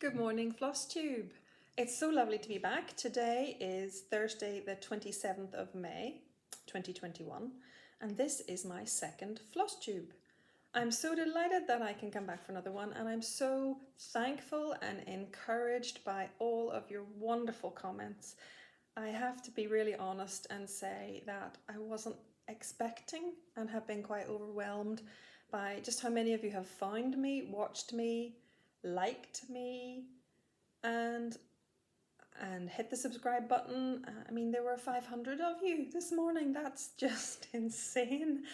Good morning, Flosstube. It's so lovely to be back. Today is Thursday, the 27th of May, 2021, and this is my second Flosstube. I'm so delighted that I can come back for another one, and I'm so thankful and encouraged by all of your wonderful comments. I have to be really honest and say that I wasn't expecting and have been quite overwhelmed by just how many of you have found me, watched me, liked me, and hit the subscribe button. I mean, there were 500 of you this morning. That's just insane.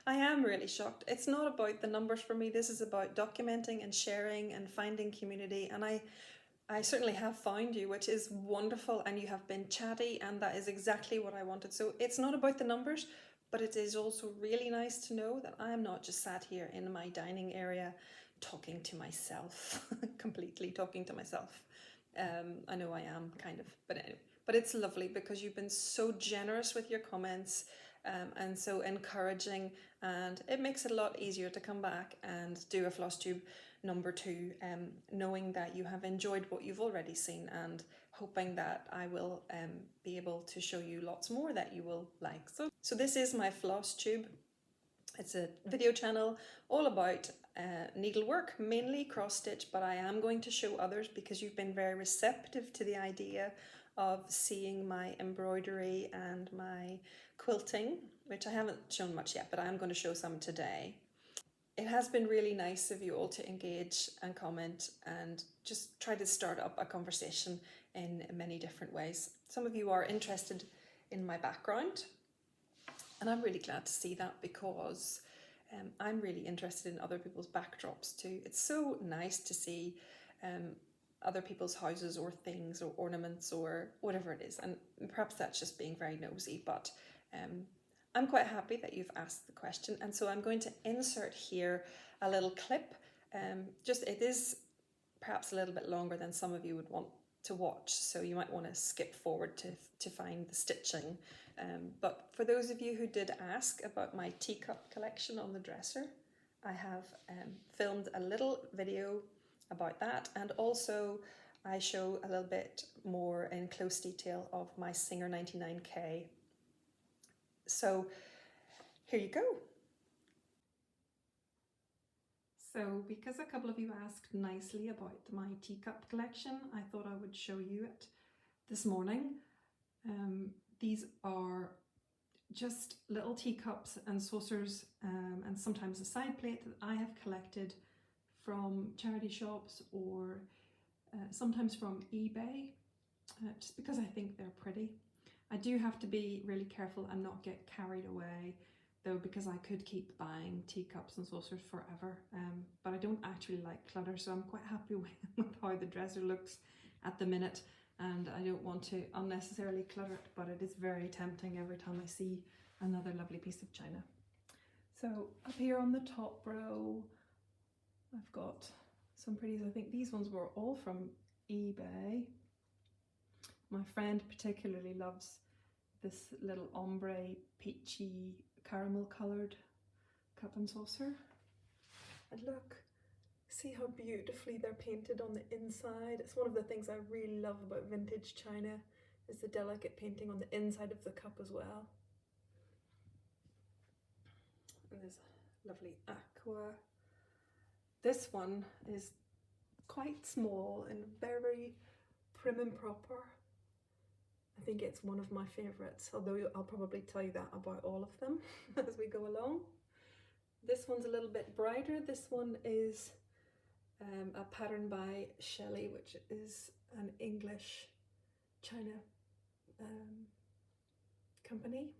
I am really shocked. It's not about the numbers for me. This is about documenting and sharing and finding community. And I certainly have found you, which is wonderful, and you have been chatty, and that is exactly what I wanted. So it's not about the numbers, but it is also really nice to know that I am not just sat here in my dining area talking to myself, completely talking to myself. I know I am kind of, but anyway, but it's lovely because you've been so generous with your comments and so encouraging, and it makes it a lot easier to come back and do a Flosstube number 2, knowing that you have enjoyed what you've already seen and hoping that I will be able to show you lots more that you will like. So this is my Flosstube. It's a video channel all about needlework, mainly cross stitch, but I am going to show others because you've been very receptive to the idea of seeing my embroidery and my quilting, which I haven't shown much yet, but I am going to show some today. It has been really nice of you all to engage and comment and just try to start up a conversation in many different ways. Some of you are interested in my background, and I'm really glad to see that because I'm really interested in other people's backdrops too. It's so nice to see other people's houses or things or ornaments or whatever it is. And perhaps that's just being very nosy, but I'm quite happy that you've asked the question. And so I'm going to insert here a little clip. It is perhaps a little bit longer than some of you would want to watch, so you might want to skip forward to find the stitching. But for those of you who did ask about my Teacup collection on the dresser, I have filmed a little video about that, and also I show a little bit more in close detail of my Singer 99K. So here you go. So because a couple of you asked nicely about my Teacup collection, I thought I would show you it this morning. These are just little teacups and saucers and sometimes a side plate that I have collected from charity shops or sometimes from eBay, just because I think they're pretty. I do have to be really careful and not get carried away though, because I could keep buying teacups and saucers forever, but I don't actually like clutter, so I'm quite happy with how the dresser looks at the minute, and I don't want to unnecessarily clutter it, but it is very tempting every time I see another lovely piece of china. So up here on the top row, I've got some pretties. I think these ones were all from eBay. My friend particularly loves this little ombre peachy caramel coloured cup and saucer. And look, see how beautifully they're painted on the inside. It's one of the things I really love about vintage china, is the delicate painting on the inside of the cup as well. And there's a lovely aqua. This one is quite small and very prim and proper. I think it's one of my favourites, although I'll probably tell you that about all of them as we go along. This one's a little bit brighter. This one is a pattern by Shelley, which is an English china company.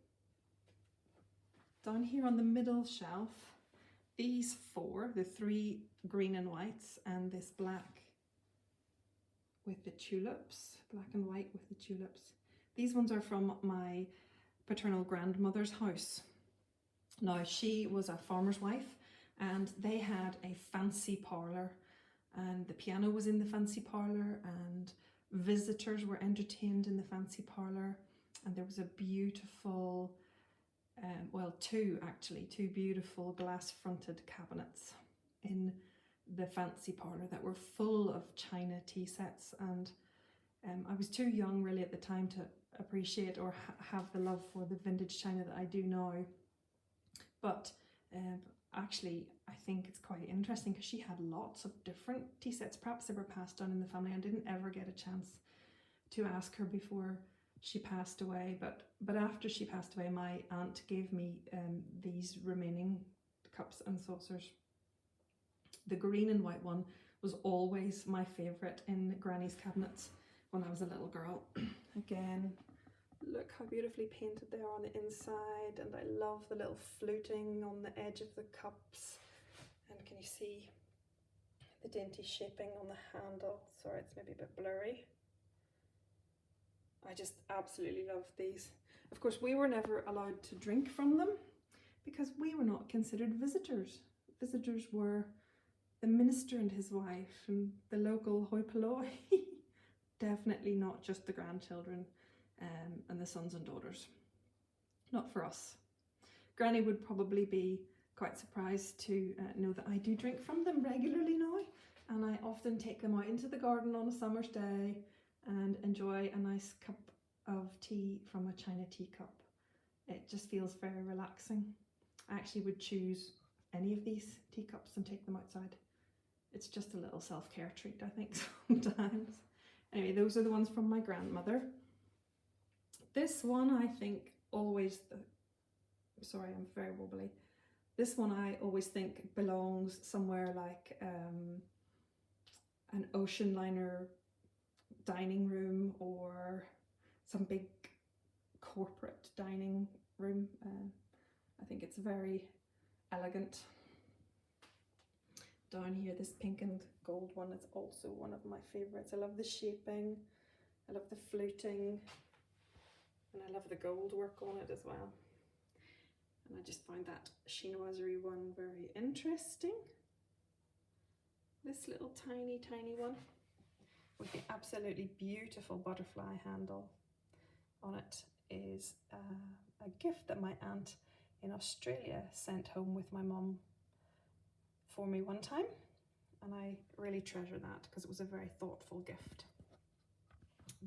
Down here on the middle shelf, these four, the 3 green and whites and this black with the tulips, black and white with the tulips. These ones are from my paternal grandmother's house. Now, she was a farmer's wife and they had a fancy parlour, and the piano was in the fancy parlour and visitors were entertained in the fancy parlour, and there was a beautiful, well, two beautiful glass fronted cabinets in the fancy parlour that were full of china tea sets, and I was too young really at the time to appreciate or have the love for the vintage china that I do now. But actually I think it's quite interesting because she had lots of different tea sets. Perhaps they were passed down in the family. I didn't ever get a chance to ask her before she passed away, but after she passed away, my aunt gave me these remaining cups and saucers. The green and white one was always my favourite in Granny's cabinets when I was a little girl. Again, look how beautifully painted they are on the inside, and I love the little fluting on the edge of the cups. And can you see the dainty shaping on the handle? Sorry, it's maybe a bit blurry. I just absolutely love these. Of course, we were never allowed to drink from them because we were not considered visitors. Visitors were the minister and his wife and the local hoi polloi. Definitely not just the grandchildren and the sons and daughters. Not for us. Granny would probably be quite surprised to know that I do drink from them regularly now, and I often take them out into the garden on a summer's day and enjoy a nice cup of tea from a china teacup. It just feels very relaxing. I actually would choose any of these teacups and take them outside. It's just a little self-care treat, I think, sometimes. Anyway, those are the ones from my grandmother. This one I think always, sorry, I'm very wobbly. This one I always think belongs somewhere like an ocean liner dining room or some big corporate dining room. I think it's very elegant. Down here, this pink and gold one is also one of my favourites. I love the shaping, I love the fluting, and I love the gold work on it as well. And I just find that chinoiserie one very interesting. This little tiny one with the absolutely beautiful butterfly handle on it is a gift that my aunt in Australia sent home with my mum for me one time, and I really treasure that because it was a very thoughtful gift.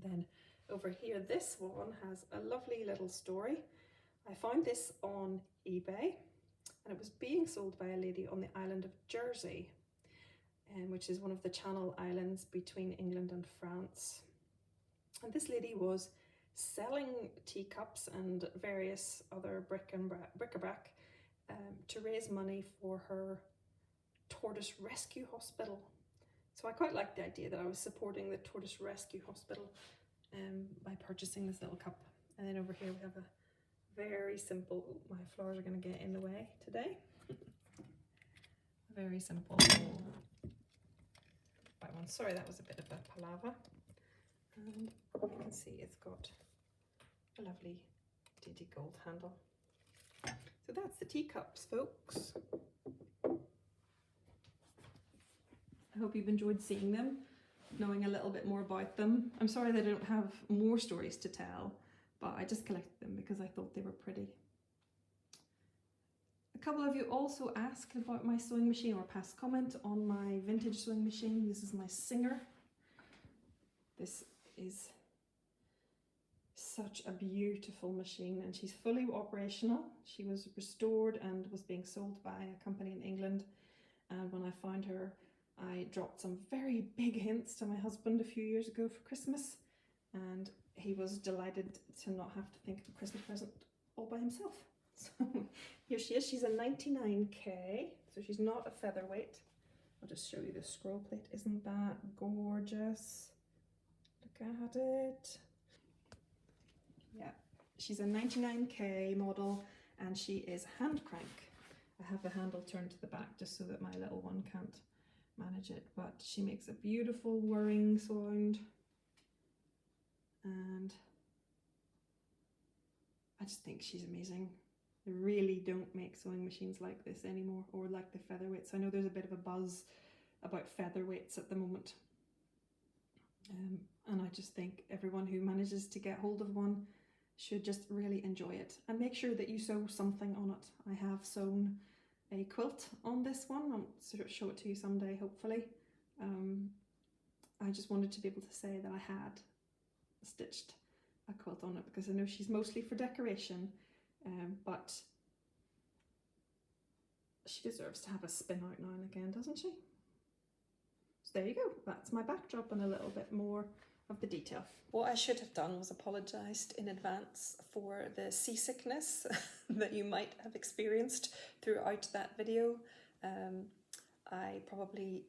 Then over here, this one has a lovely little story. I found this on eBay and it was being sold by a lady on the island of Jersey, which is one of the Channel Islands between England and France. And this lady was selling teacups and various other bric-a-brac to raise money for her tortoise rescue hospital. So I quite liked the idea that I was supporting the tortoise rescue hospital by purchasing this little cup. And then over here we have a very simple, my flowers are going to get in the way today. Very simple white one. Sorry, that was a bit of a palaver. And you can see it's got a lovely dainty gold handle. So that's the teacups, folks. I hope you've enjoyed seeing them, knowing a little bit more about them. I'm sorry that I don't have more stories to tell, but I just collected them because I thought they were pretty. A couple of you also asked about my sewing machine or passed comment on my vintage sewing machine. This is my Singer. This is such a beautiful machine and she's fully operational. She was restored and was being sold by a company in England, and when I found her I dropped some very big hints to my husband a few years ago for Christmas, and he was delighted to not have to think of a Christmas present all by himself. So here she is. She's a 99K, so she's not a featherweight. I'll just show you the scroll plate. Isn't that gorgeous? Look at it. Yeah, she's a 99K model and she is hand crank. I have the handle turned to the back just so that my little one can't manage it, but she makes a beautiful whirring sound, and I just think she's amazing. They really don't make sewing machines like this anymore, or like the featherweights. I know there's a bit of a buzz about featherweights at the moment, and I just think everyone who manages to get hold of one should just really enjoy it and make sure that you sew something on it. I have sewn a quilt on this one. I'll sort of show it to you someday, hopefully. I just wanted to be able to say that I had stitched a quilt on it, because I know she's mostly for decoration, but she deserves to have a spin out now and again, doesn't she? So there you go, that's my backdrop and a little bit more of the detail. What I should have done was apologised in advance for the seasickness that you might have experienced throughout that video. I probably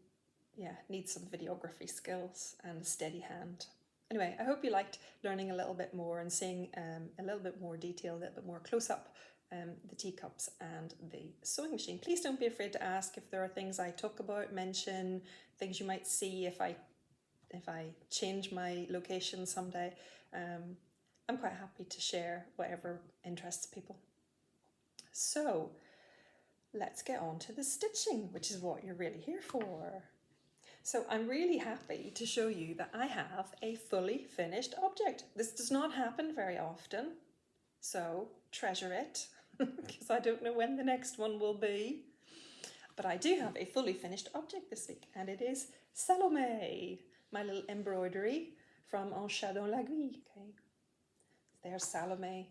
need some videography skills and a steady hand. Anyway, I hope you liked learning a little bit more and seeing a little bit more detail, a little bit more close up, the teacups and the sewing machine. Please don't be afraid to ask if there are things I talk about, mention, things you might see if I change my location someday. I'm quite happy to share whatever interests people. So let's get on to the stitching, which is what you're really here for. So I'm really happy to show you that I have a fully finished object. This does not happen very often, so treasure it, because I don't know when the next one will be. But I do have a fully finished object this week, and it is Salome, my little embroidery from Untitled Chapter. Okay, there's Salome.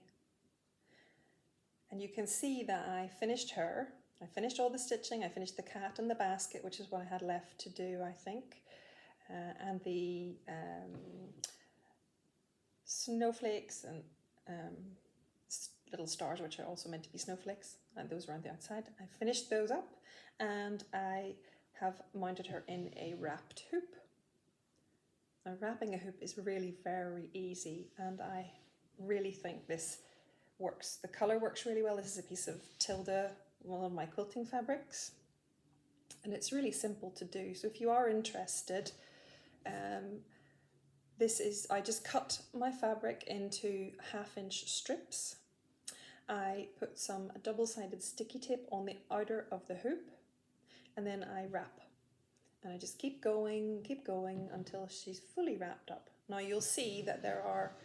And you can see that I finished her. I finished all the stitching. I finished the cat and the basket, which is what I had left to do, I think. And the snowflakes and little stars, which are also meant to be snowflakes, and those around the outside. I finished those up, and I have mounted her in a wrapped hoop. Now, wrapping a hoop is really very easy, and I really think this works. The colour works really well. This is a piece of Tilda, one of my quilting fabrics, and it's really simple to do. So if you are interested, I just cut my fabric into 1/2-inch strips. I put some double-sided sticky tape on the outer of the hoop, and then I wrap. And I just keep going until she's fully wrapped up. Now you'll see that there are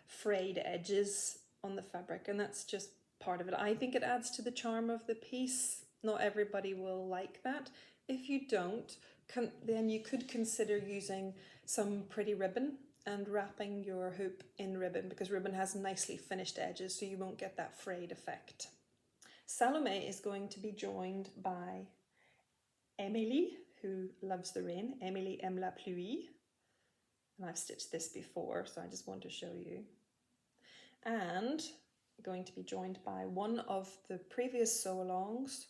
frayed edges on the fabric, and that's just part of it. I think it adds to the charm of the piece. Not everybody will like that. If you don't, then you could consider using some pretty ribbon and wrapping your hoop in ribbon, because ribbon has nicely finished edges, so you won't get that frayed effect. Salome is going to be joined by Emily, who loves the rain. Emily aime la pluie. And I've stitched this before, so I just want to show you. And going to be joined by one of the previous sew-alongs,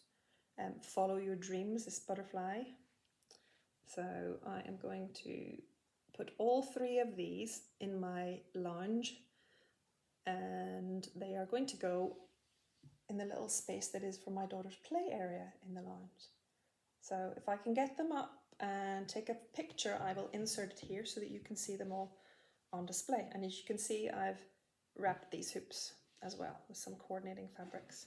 Follow Your Dreams, this butterfly. So I am going to put all 3 of these in my lounge, and they are going to go in the little space that is for my daughter's play area in the lounge. So if I can get them up and take a picture, I will insert it here so that you can see them all on display. And as you can see, I've wrapped these hoops as well with some coordinating fabrics.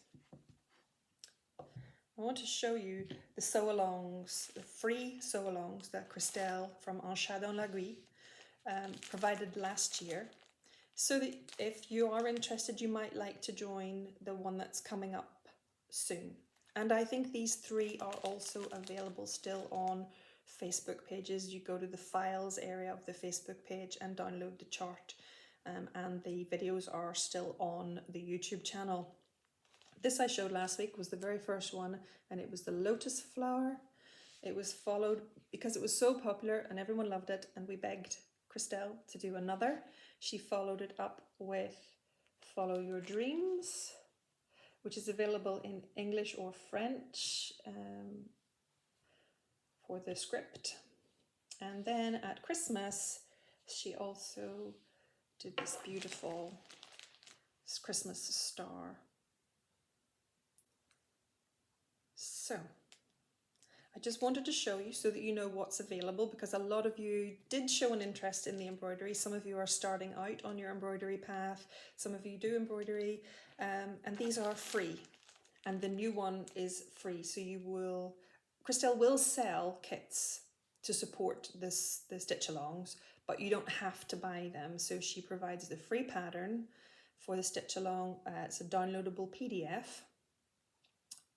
I want to show you the sew-alongs, the free sew-alongs that Christelle from Untitled Chapter provided last year. So that if you are interested, you might like to join the one that's coming up soon. And I think these 3 are also available still on Facebook pages. You go to the files area of the Facebook page and download the chart. And the videos are still on the YouTube channel. This I showed last week was the very first one, and it was the Lotus Flower. It was followed, because it was so popular and everyone loved it, and we begged Christelle to do another. She followed it up with Follow Your Dreams, which is available in English or French for the script. And then at Christmas, she also did this beautiful Christmas star. So I just wanted to show you so that you know what's available, because a lot of you did show an interest in the embroidery. Some of you are starting out on your embroidery path. Some of you do embroidery, and these are free. And the new one is free. So Christelle will sell kits to support the stitch-alongs, but you don't have to buy them. So she provides the free pattern for the stitch-along. It's a downloadable PDF.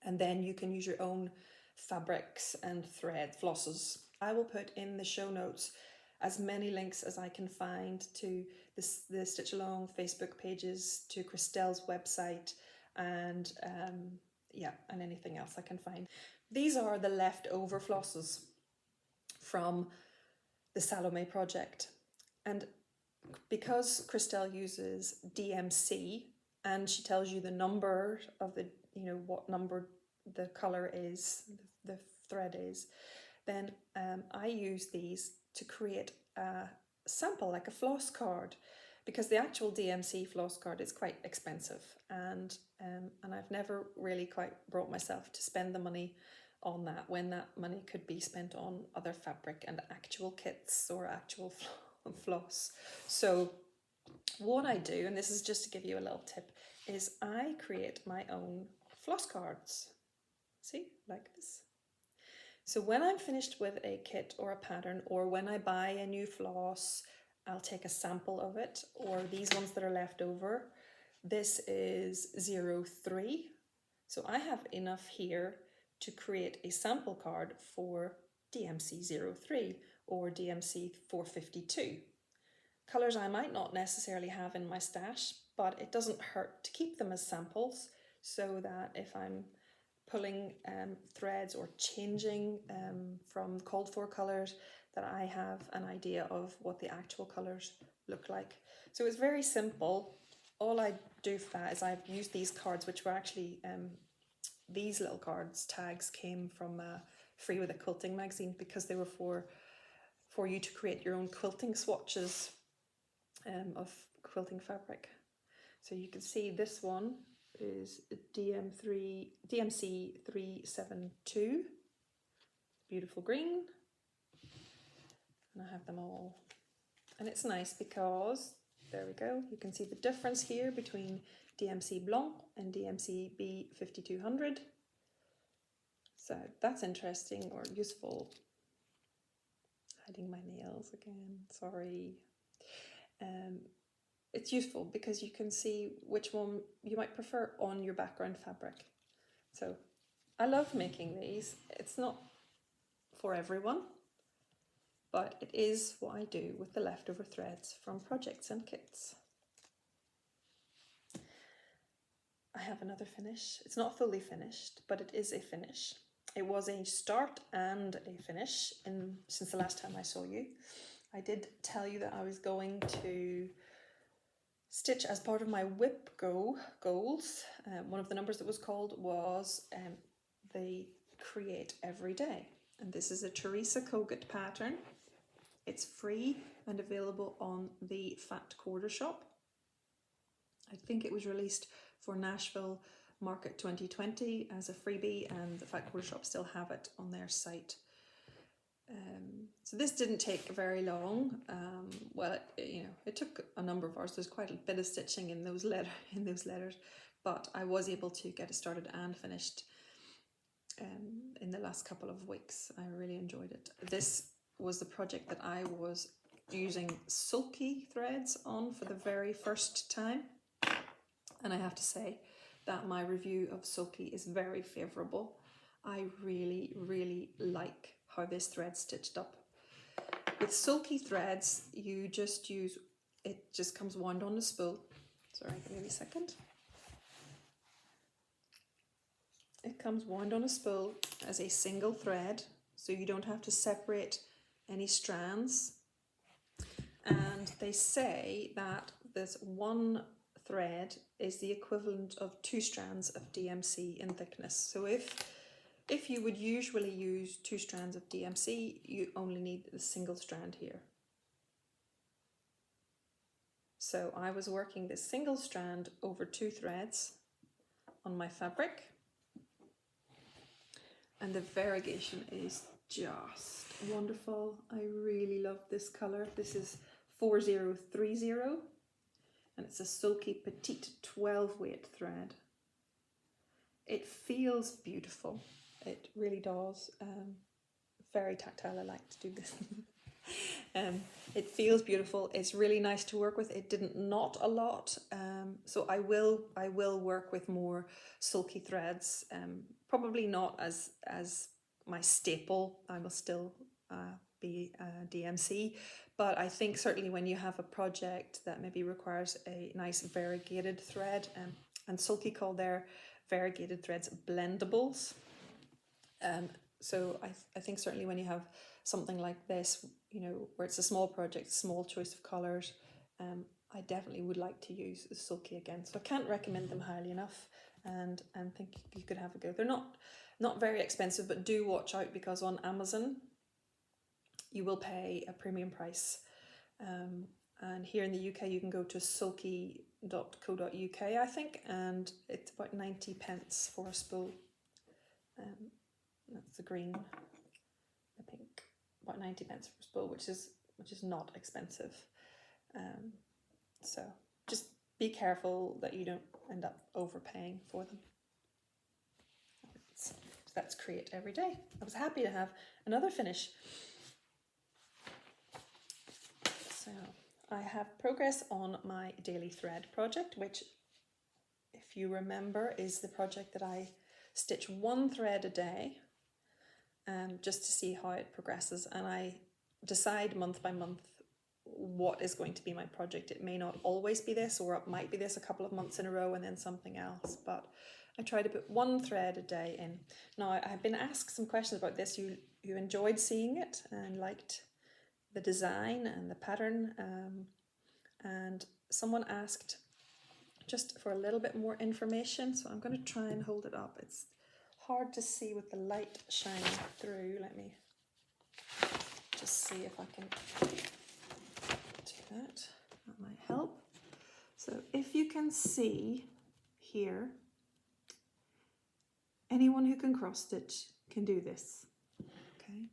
And then you can use your own fabrics and thread flosses. I will put in the show notes as many links as I can find to the Stitch Along Facebook pages, to Christelle's website, and and anything else I can find. These are the leftover flosses from the Salome project. And because Christelle uses DMC and she tells you the number of the, what number the colour is, the thread is, then I use these to create a sample, like a floss card, because the actual DMC floss card is quite expensive, and I've never really quite brought myself to spend the money on that when that money could be spent on other fabric and actual kits or actual floss. So what I do, and this is just to give you a little tip, is I create my own floss cards. See, like this. So when I'm finished with a kit or a pattern, or when I buy a new floss, I'll take a sample of it, or these ones that are left over. This is 03. So I have enough here to create a sample card for DMC 03 or DMC 452. Colours I might not necessarily have in my stash, but it doesn't hurt to keep them as samples, so that if I'm pulling threads or changing from called for colours, that I have an idea of what the actual colours look like. So it's very simple. All I do for that is I've used these cards, which were actually, these little cards, tags, came from Free with a Quilting magazine, because they were for you to create your own quilting swatches of quilting fabric. So you can see this one is DMC 372, beautiful green, and I have them all. And it's nice because, there we go, you can see the difference here between DMC Blanc and DMC B 5200. So that's interesting or useful. Hiding my nails again, sorry. It's useful because you can see which one you might prefer on your background fabric. So I love making these. It's not for everyone, but it is what I do with the leftover threads from projects and kits. I have another finish. It's not fully finished, but it is a finish. It was a start and a finish since the last time I saw you. I did tell you that I was going to stitch as part of my WIP goals. One of the numbers that was called was the Create Every Day. And this is a Teresa Kogut pattern. It's free and available on the Fat Quarter Shop. I think it was released for Nashville Market 2020 as a freebie, and the Fat Quarter Shop still have it on their site. So this didn't take very long. It took a number of hours. There's quite a bit of stitching in those letters, but I was able to get it started and finished in the last couple of weeks. I really enjoyed it. This was the project that I was using sulky threads on for the very first time, and I have to say that my review of sulky is very favourable. I really, really like how this thread stitched up. With sulky threads, you just use, it just comes wound on a spool. Sorry, give me a second. It comes wound on a spool as a single thread, so you don't have to separate any strands. And they say that this one thread is the equivalent of 2 strands of DMC in thickness. So if you would usually use 2 strands of DMC, you only need a single strand here. So I was working this single strand over 2 threads on my fabric, and the variegation is just wonderful. I really love this colour. This is 4030, and it's a sulky petite 12 weight thread. It feels beautiful. It really does. Very tactile. I like to do this. It feels beautiful. It's really nice to work with. It didn't knot a lot, so I will work with more sulky threads. Probably not as my staple. I will still be DMC, but I think certainly when you have a project that maybe requires a nice variegated thread, and sulky call their variegated threads blendables. So I think certainly when you have something like this, you know, where it's a small project, small choice of colours, I definitely would like to use sulky again. So I can't recommend them highly enough, and think you could have a go. They're not very expensive, but do watch out because on Amazon you will pay a premium price. And here in the UK you can go to sulky.co.uk, I think, and it's about 90 pence for a spool. That's the green, the pink, about 90 pence for a spool, which is not expensive. So just be careful that you don't end up overpaying for them. So that's create every day. I was happy to have another finish. So I have progress on my daily thread project, which, if you remember, is the project that I stitch one thread a day, just to see how it progresses, and I decide month by month what is going to be my project. It may not always be this, or it might be this a couple of months in a row and then something else, but I try to put one thread a day in. Now, I've been asked some questions about this. You enjoyed seeing it and liked the design and the pattern, and someone asked just for a little bit more information, so I'm going to try and hold it up. It's hard to see with the light shining through. Let me just see if I can do that. That might help. So if you can see here, anyone who can cross stitch can do this. Okay.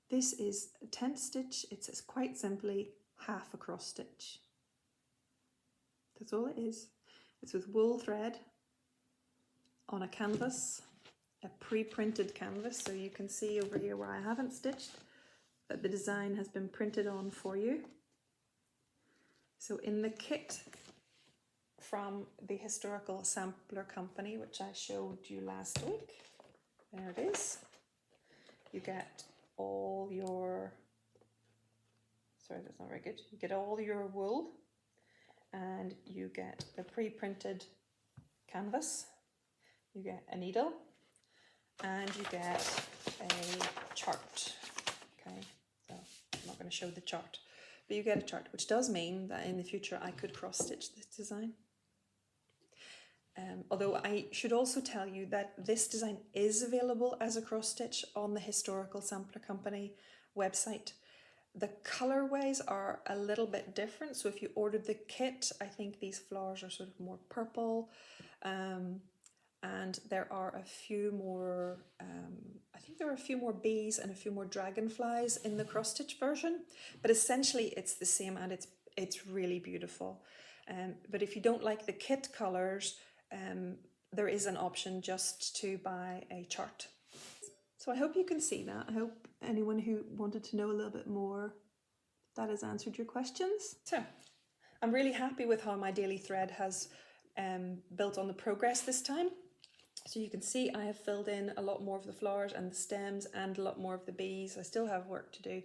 This is a tent stitch. It says quite simply half a cross stitch. That's all it is. It's with wool thread on a canvas, a pre-printed canvas, so you can see over here where I haven't stitched that the design has been printed on for you. So in the kit from the Historical Sampler Company, which I showed you last week, there it is, you get all your, sorry that's not very good, you get all your wool, and you get the pre-printed canvas, you get a needle, and you get a chart. Okay, so I'm not going to show the chart, but you get a chart, which does mean that in the future I could cross stitch this design. Although I should also tell you that this design is available as a cross stitch on the Historical Sampler Company website. The colorways are a little bit different, so if you ordered the kit, I think these flowers are sort of more purple, and there are a few more, I think there are a few more bees and a few more dragonflies in the cross stitch version, but essentially it's the same, and it's really beautiful. But if you don't like the kit colors, there is an option just to buy a chart. So I hope you can see that. I hope anyone who wanted to know a little bit more, that has answered your questions. So I'm really happy with how my daily thread has built on the progress this time. So you can see I have filled in a lot more of the flowers and the stems and a lot more of the bees. I still have work to do.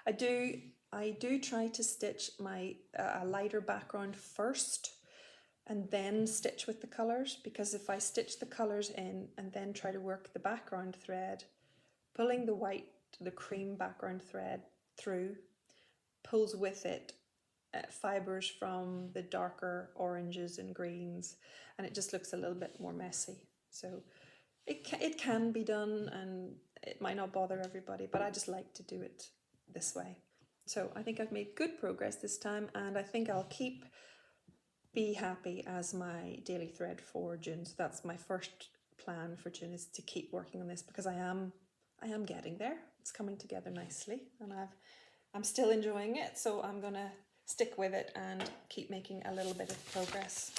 I do try to stitch my a lighter background first and then stitch with the colours, because if I stitch the colours in and then try to work the background thread, pulling the cream background thread through pulls with it fibres from the darker oranges and greens, and it just looks a little bit more messy. So it can be done, and it might not bother everybody, but I just like to do it this way. So I think I've made good progress this time, and I think I'll keep Be Happy as my daily thread for June. So that's my first plan for June, is to keep working on this, because I am getting there. It's coming together nicely, and I'm still enjoying it, so I'm gonna stick with it and keep making a little bit of progress.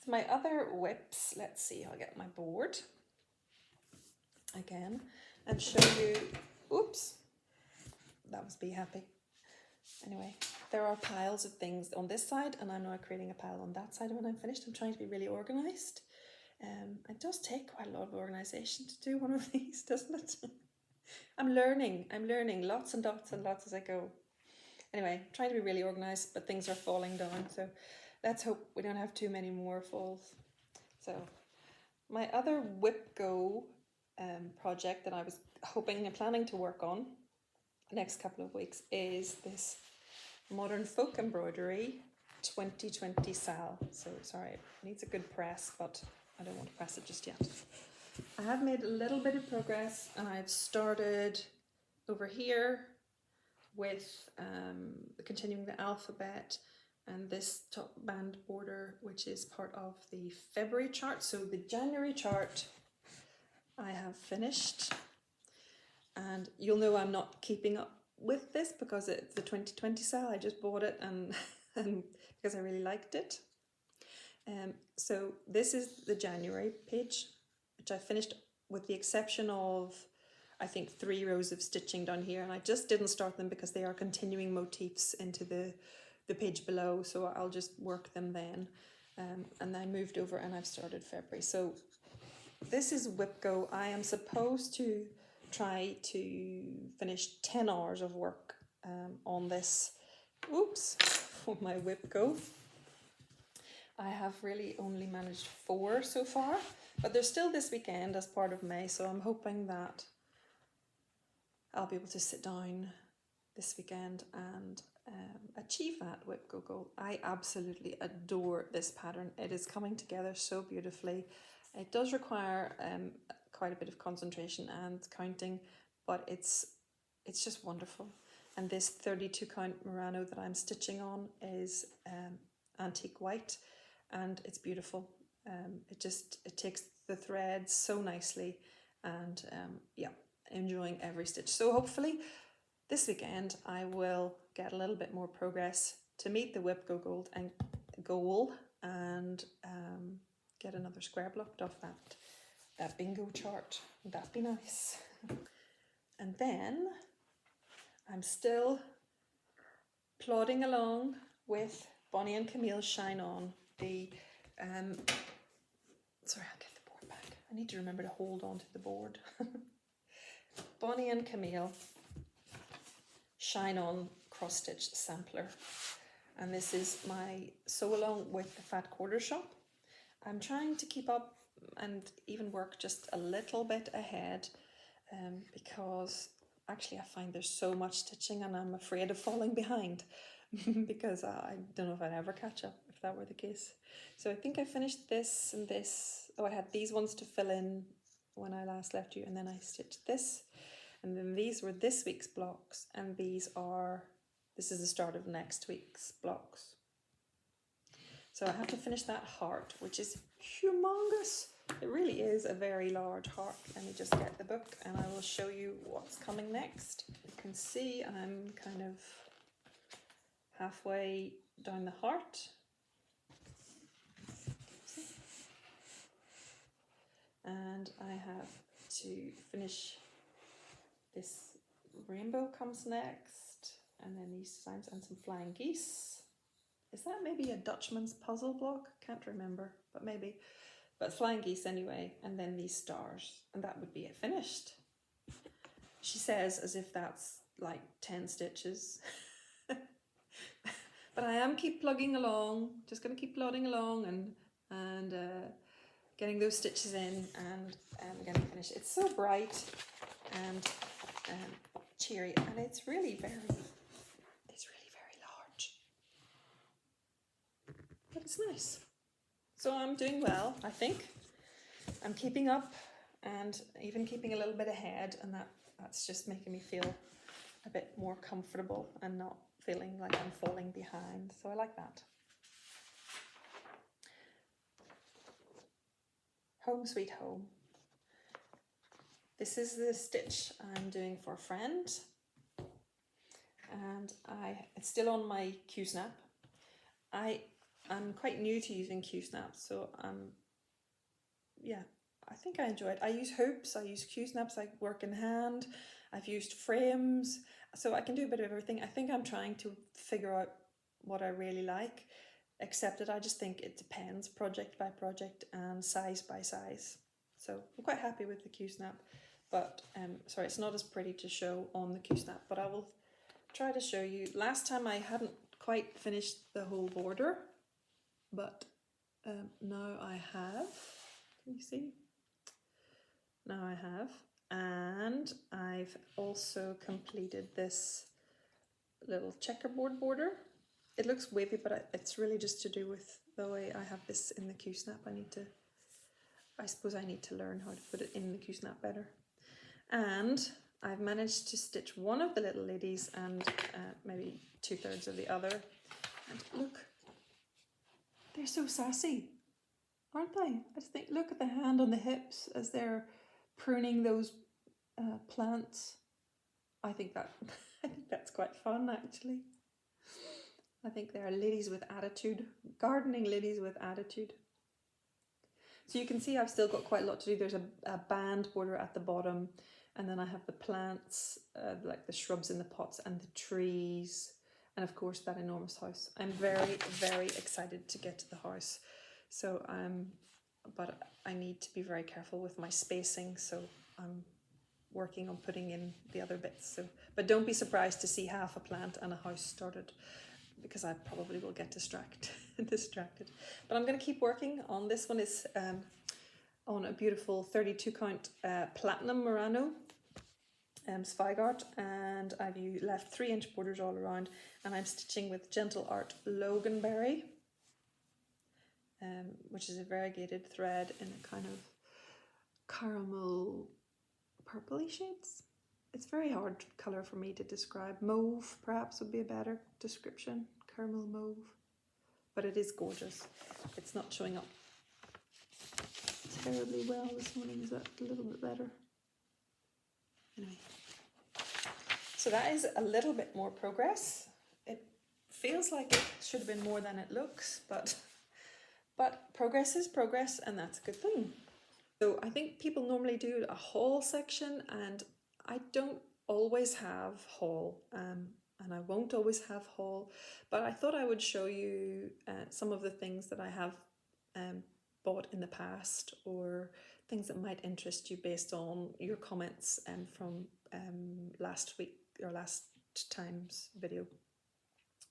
So my other whips, let's see, I'll get my board again and show you, oops, that was be happy. Anyway, there are piles of things on this side, and I'm now creating a pile on that side when I'm finished. I'm trying to be really organised. It does take quite a lot of organisation to do one of these, doesn't it? I'm learning lots and lots and lots as I go. Anyway, trying to be really organised, but things are falling down, so let's hope we don't have too many more falls. So my other Whip Go project that I was hoping and planning to work on the next couple of weeks is this Modern Folk Embroidery 2020 Sal. So sorry, it needs a good press, but I don't want to press it just yet. I have made a little bit of progress, and I've started over here with continuing the alphabet and this top band border, which is part of the February chart. So the January chart I have finished, and you'll know I'm not keeping up with this because it's the 2020 sale. I just bought it and because I really liked it. So this is the January page, which I finished with the exception of, I think, 3 rows of stitching down here, and I just didn't start them because they are continuing motifs into the page below, so I'll just work them then. And I moved over and I've started February. So this is Whip Go. I am supposed to try to finish 10 hours of work on this. Oops, for my Whip Go. I have really only managed 4 so far, but there's still this weekend as part of May, so I'm hoping that I'll be able to sit down this weekend and achieve that Whip Go goal. I absolutely adore this pattern. It is coming together so beautifully. It does require quite a bit of concentration and counting, but it's just wonderful. And this 32 count Murano that I'm stitching on is antique white, and it's beautiful. It takes the threads so nicely, and yeah, enjoying every stitch. So hopefully this weekend I will get a little bit more progress to meet the Whip Go goal and get another square blocked off that bingo chart. That'd be nice. And then I'm still plodding along with Bonnie and Camille's Shine On. The sorry, I'll get the board back. I need to remember to hold on to the board. Bonnie and Camille Shine On cross stitch sampler, and this is my sew along with the Fat Quarter Shop. I'm trying to keep up and even work just a little bit ahead because actually I find there's so much stitching and I'm afraid of falling behind because I don't know if I'd ever catch up if that were the case. So I think I finished this and this. Oh, I had these ones to fill in when I last left you, and then I stitched this, and then these were this week's blocks, and this is the start of next week's blocks. So I have to finish that heart, which is humongous. It really is a very large heart. Let me just get the book and I will show you what's coming next. You can see I'm kind of halfway down the heart. And I have to finish this rainbow comes next, and then these designs and some flying geese. Is that maybe a Dutchman's puzzle block? Can't remember, but maybe. But flying geese anyway, and then these stars, and that would be it finished. She says as if that's like 10 stitches. But I am keep plugging along, just going to keep plodding along and getting those stitches in and getting finished. It's so bright and cheery, and it's really very large, but it's nice. So I'm doing well, I think. I'm keeping up and even keeping a little bit ahead, and that's just making me feel a bit more comfortable and not feeling like I'm falling behind. So I like that. Home Sweet Home. This is the stitch I'm doing for a friend, and it's still on my Q-snap. I'm quite new to using Q-snaps, so yeah, I think I enjoy it. I use hoops, I use Q-snaps, I work in hand, I've used frames, so I can do a bit of everything. I think I'm trying to figure out what I really like, except that I just think it depends project by project and size by size. So I'm quite happy with the Q-snap, but sorry, it's not as pretty to show on the Q-snap, but I will try to show you. Last time I hadn't quite finished the whole border, but now I have. Can you see? Now I have, and I've also completed this little checkerboard border. It looks wavy, but it's really just to do with the way I have this in the Q-snap. I suppose I need to learn how to put it in the Q-snap better. And I've managed to stitch one of the little ladies and maybe 2/3 of the other. And look, they're so sassy, aren't they? I just think, look at the hand on the hips as they're pruning those plants. I think that's quite fun, actually. I think they are ladies with attitude, gardening ladies with attitude. So you can see I've still got quite a lot to do. There's a band border at the bottom, and then I have the plants, like the shrubs in the pots and the trees, and of course that enormous house. I'm very, very excited to get to the house. So but I need to be very careful with my spacing, so I'm working on putting in the other bits. So, but don't be surprised to see half a plant and a house started, because I probably will get distracted. But I'm going to keep working on this one. Is on a beautiful 32 count platinum Murano Zweigart, and I've left 3-inch borders all around, and I'm stitching with Gentle Art Loganberry, which is a variegated thread in a kind of caramel purpley shades. It's very hard colour for me to describe. Mauve perhaps would be a better description. Caramel mauve. But it is gorgeous. It's not showing up terribly well this morning. Is that a little bit better? Anyway. So that is a little bit more progress. It feels like it should have been more than it looks, but progress is progress, and that's a good thing. So I think people normally do a haul section, and I don't always have haul, and I won't always have haul, but I thought I would show you some of the things that I have bought in the past, or things that might interest you based on your comments from last week or last time's video.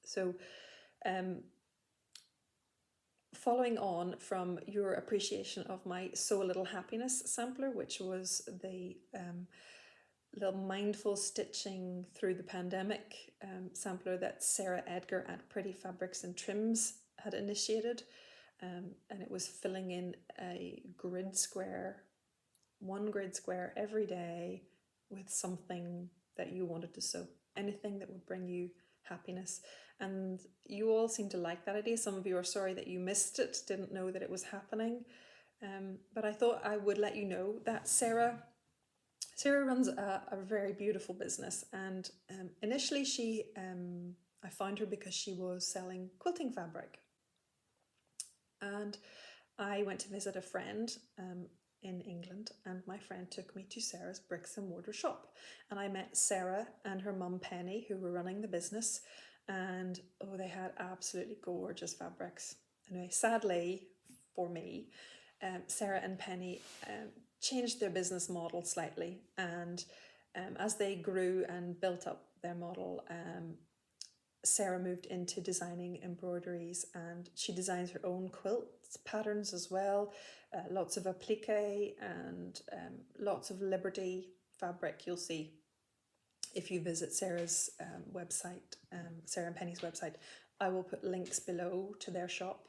So following on from your appreciation of my Sew a Little Happiness sampler, which was the little mindful stitching through the pandemic sampler that Sarah Edgar at Pretty Fabrics and Trims had initiated, and it was filling in one grid square every day with something that you wanted to sew, anything that would bring you happiness. And you all seem to like that idea. Some of you are sorry that you missed it, didn't know that it was happening, but I thought I would let you know that Sarah runs a very beautiful business, and initially I found her because she was selling quilting fabric, and I went to visit a friend in England, and my friend took me to Sarah's bricks and mortar shop, and I met Sarah and her mum Penny, who were running the business, and they had absolutely gorgeous fabrics. Anyway, sadly for me, Sarah and Penny changed their business model slightly, and as they grew and built up their model, Sarah moved into designing embroideries, and she designs her own quilts patterns as well, lots of applique and lots of Liberty fabric. You'll see if you visit Sarah's website, Sarah and Penny's website. I will put links below to their shop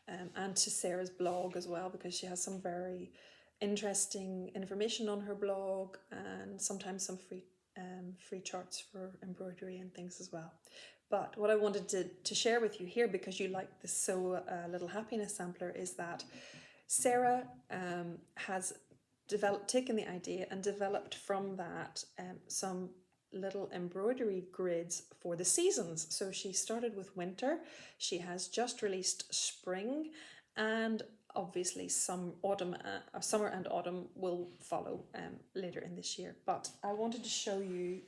and to Sarah's blog as well, because she has some very interesting information on her blog, and sometimes some free charts for embroidery and things as well. But what I wanted to share with you here, because you like the Sew a Little Happiness sampler, is that Sarah has taken the idea and developed from that some little embroidery grids for the seasons. So she started with winter, she has just released spring, and obviously summer and autumn will follow later in this year. But I wanted to show you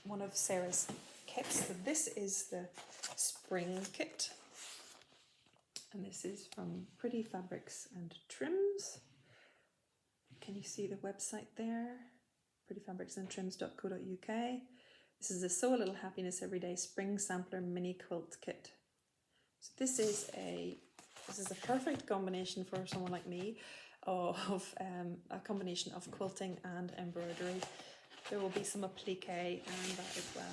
one of Sarah's kits. So this is the spring kit, and this is from Pretty Fabrics and Trims. Can you see the website there? prettyfabricsandtrims.co.uk. This is the Sew a Little Happiness Everyday Spring Sampler Mini Quilt Kit. So this is a perfect combination for someone like me of a combination of quilting and embroidery. There will be some applique and that as well.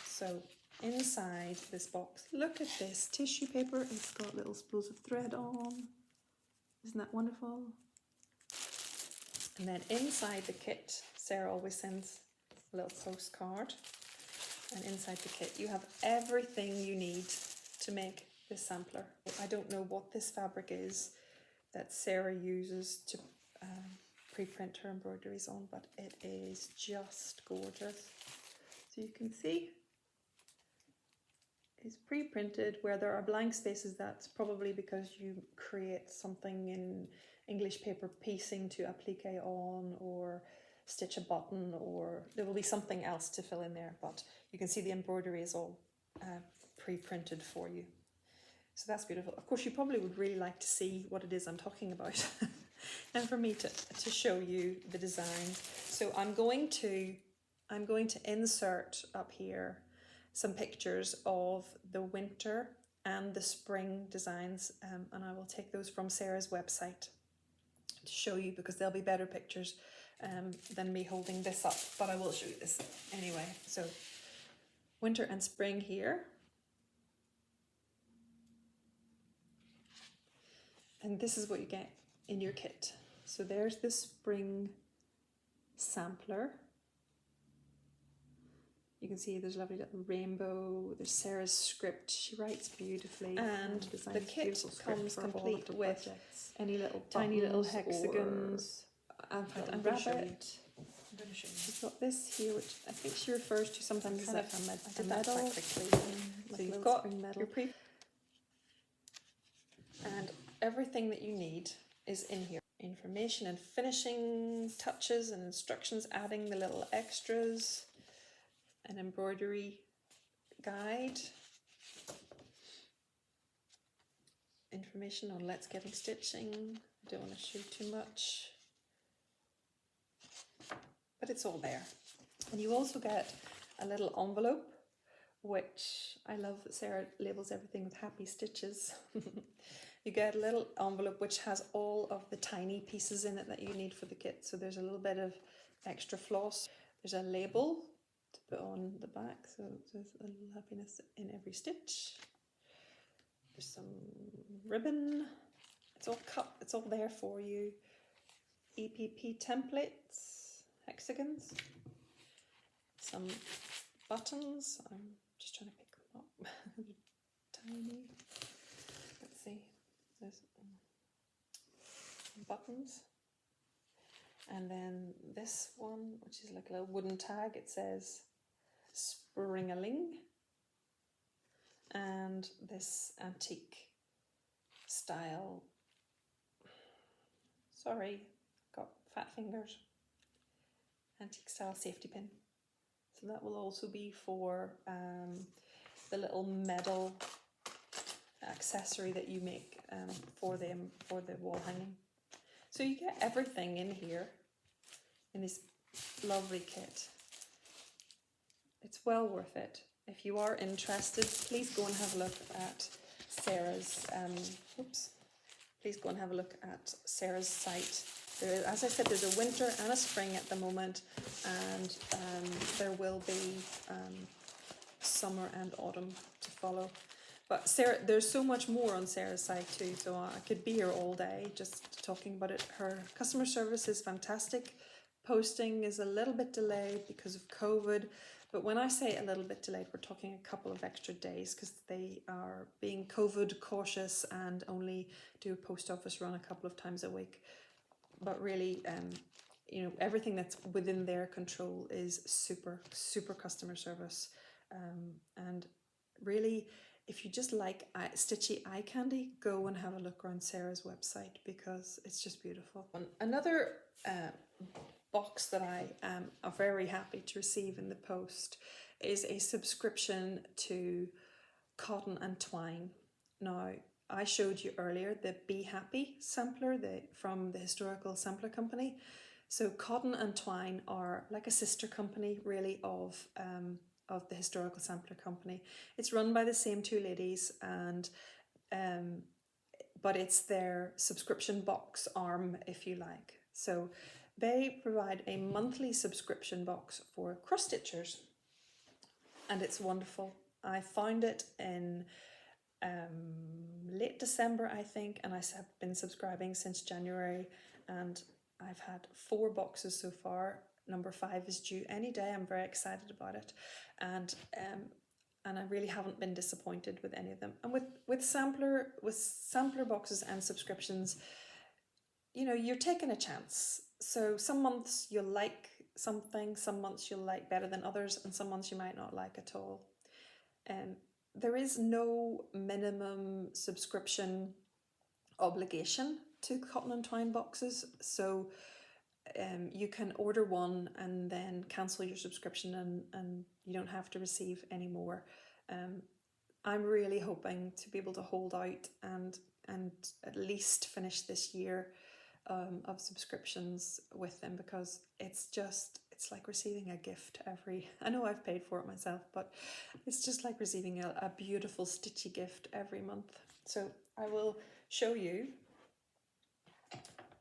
So inside this box, look at this tissue paper. It's got little spools of thread on. Isn't that wonderful? And then inside the kit, Sarah always sends a little postcard. And inside the kit, you have everything you need to make this sampler. I don't know what this fabric is that Sarah uses to pre-print her embroideries on, but it is just gorgeous. So you can see it's pre-printed. Where there are blank spaces, that's probably because you create something in English paper piecing to applique on, or stitch a button, or there will be something else to fill in there, but you can see the embroidery is all pre-printed for you. So that's beautiful. Of course, you probably would really like to see what it is I'm talking about and for me to show you the design. So I'm going to insert up here some pictures of the winter and the spring designs, and I will take those from Sarah's website to show you, because there'll be better pictures than me holding this up, but I will show you this anyway. So winter and spring here. And this is what you get in your kit. So there's the spring sampler. You can see there's a lovely little rainbow. There's Sarah's script. She writes beautifully. And the kit comes complete with any little tiny little hexagons. In fact, I'm going to show you. She's got this here, which I think she refers to sometimes as a medal. Quite quickly. So you've got your and everything that you need is in here. Information and finishing touches and instructions, adding the little extras, an embroidery guide, information on Let's Getting Stitching. I don't want to show too much, but it's all there. And you also get a little envelope, which I love that Sarah labels everything with happy stitches. You get a little envelope which has all of the tiny pieces in it that you need for the kit. So there's a little bit of extra floss. There's a label to put on the back, so there's a little happiness in every stitch. There's some ribbon. It's all cut, it's all there for you. EPP templates, hexagons, some buttons. I'm just trying to pick them up. Tiny. Let's see. There's buttons. And then this one, which is like a little wooden tag, it says Springaling. And this antique style, sorry, got fat fingers, antique style safety pin. So that will also be for the little medal accessory that you make for the wall hanging. So you get everything in here in this lovely kit. It's well worth it. If you are interested, please go and have a look at Sarah's please go and have a look at Sarah's site. There is, as I said, there's a winter and a spring at the moment, and there will be summer and autumn to follow. But Sarah, there's so much more on Sarah's site too, so I could be here all day just talking about it. Her customer service is fantastic. Posting is a little bit delayed because of COVID, but when I say a little bit delayed, we're talking a couple of extra days because they are being COVID cautious and only do a post office run a couple of times a week. But really, you know, everything that's within their control is super customer service, and really, if you just like stitchy eye candy, go and have a look around Sarah's website because it's just beautiful. Another box that I am very happy to receive in the post is a subscription to Cotton and Twine. Now, I showed you earlier the Be Happy sampler from the Historical Sampler Company. So Cotton and Twine are like a sister company really of the Historical Sampler Company. It's run by the same two ladies, and but it's their subscription box arm, if you like. So they provide a monthly subscription box for cross stitchers, and it's wonderful. I found it in late December, I think, and I have been subscribing since January, and I've had 4 boxes so far. Number 5 is due any day. I'm very excited about it, and I really haven't been disappointed with any of them. And with sampler boxes and subscriptions, you know, you're taking a chance. So some months you'll like something, some months you'll like better than others, and some months you might not like at all. There is no minimum subscription obligation to Cotton and Twine boxes, so you can order one and then cancel your subscription, and you don't have to receive any more. I'm really hoping to be able to hold out and at least finish this year of subscriptions with them, because it's like receiving a gift I know I've paid for it myself, but it's just like receiving a beautiful stitchy gift every month. So I will show you.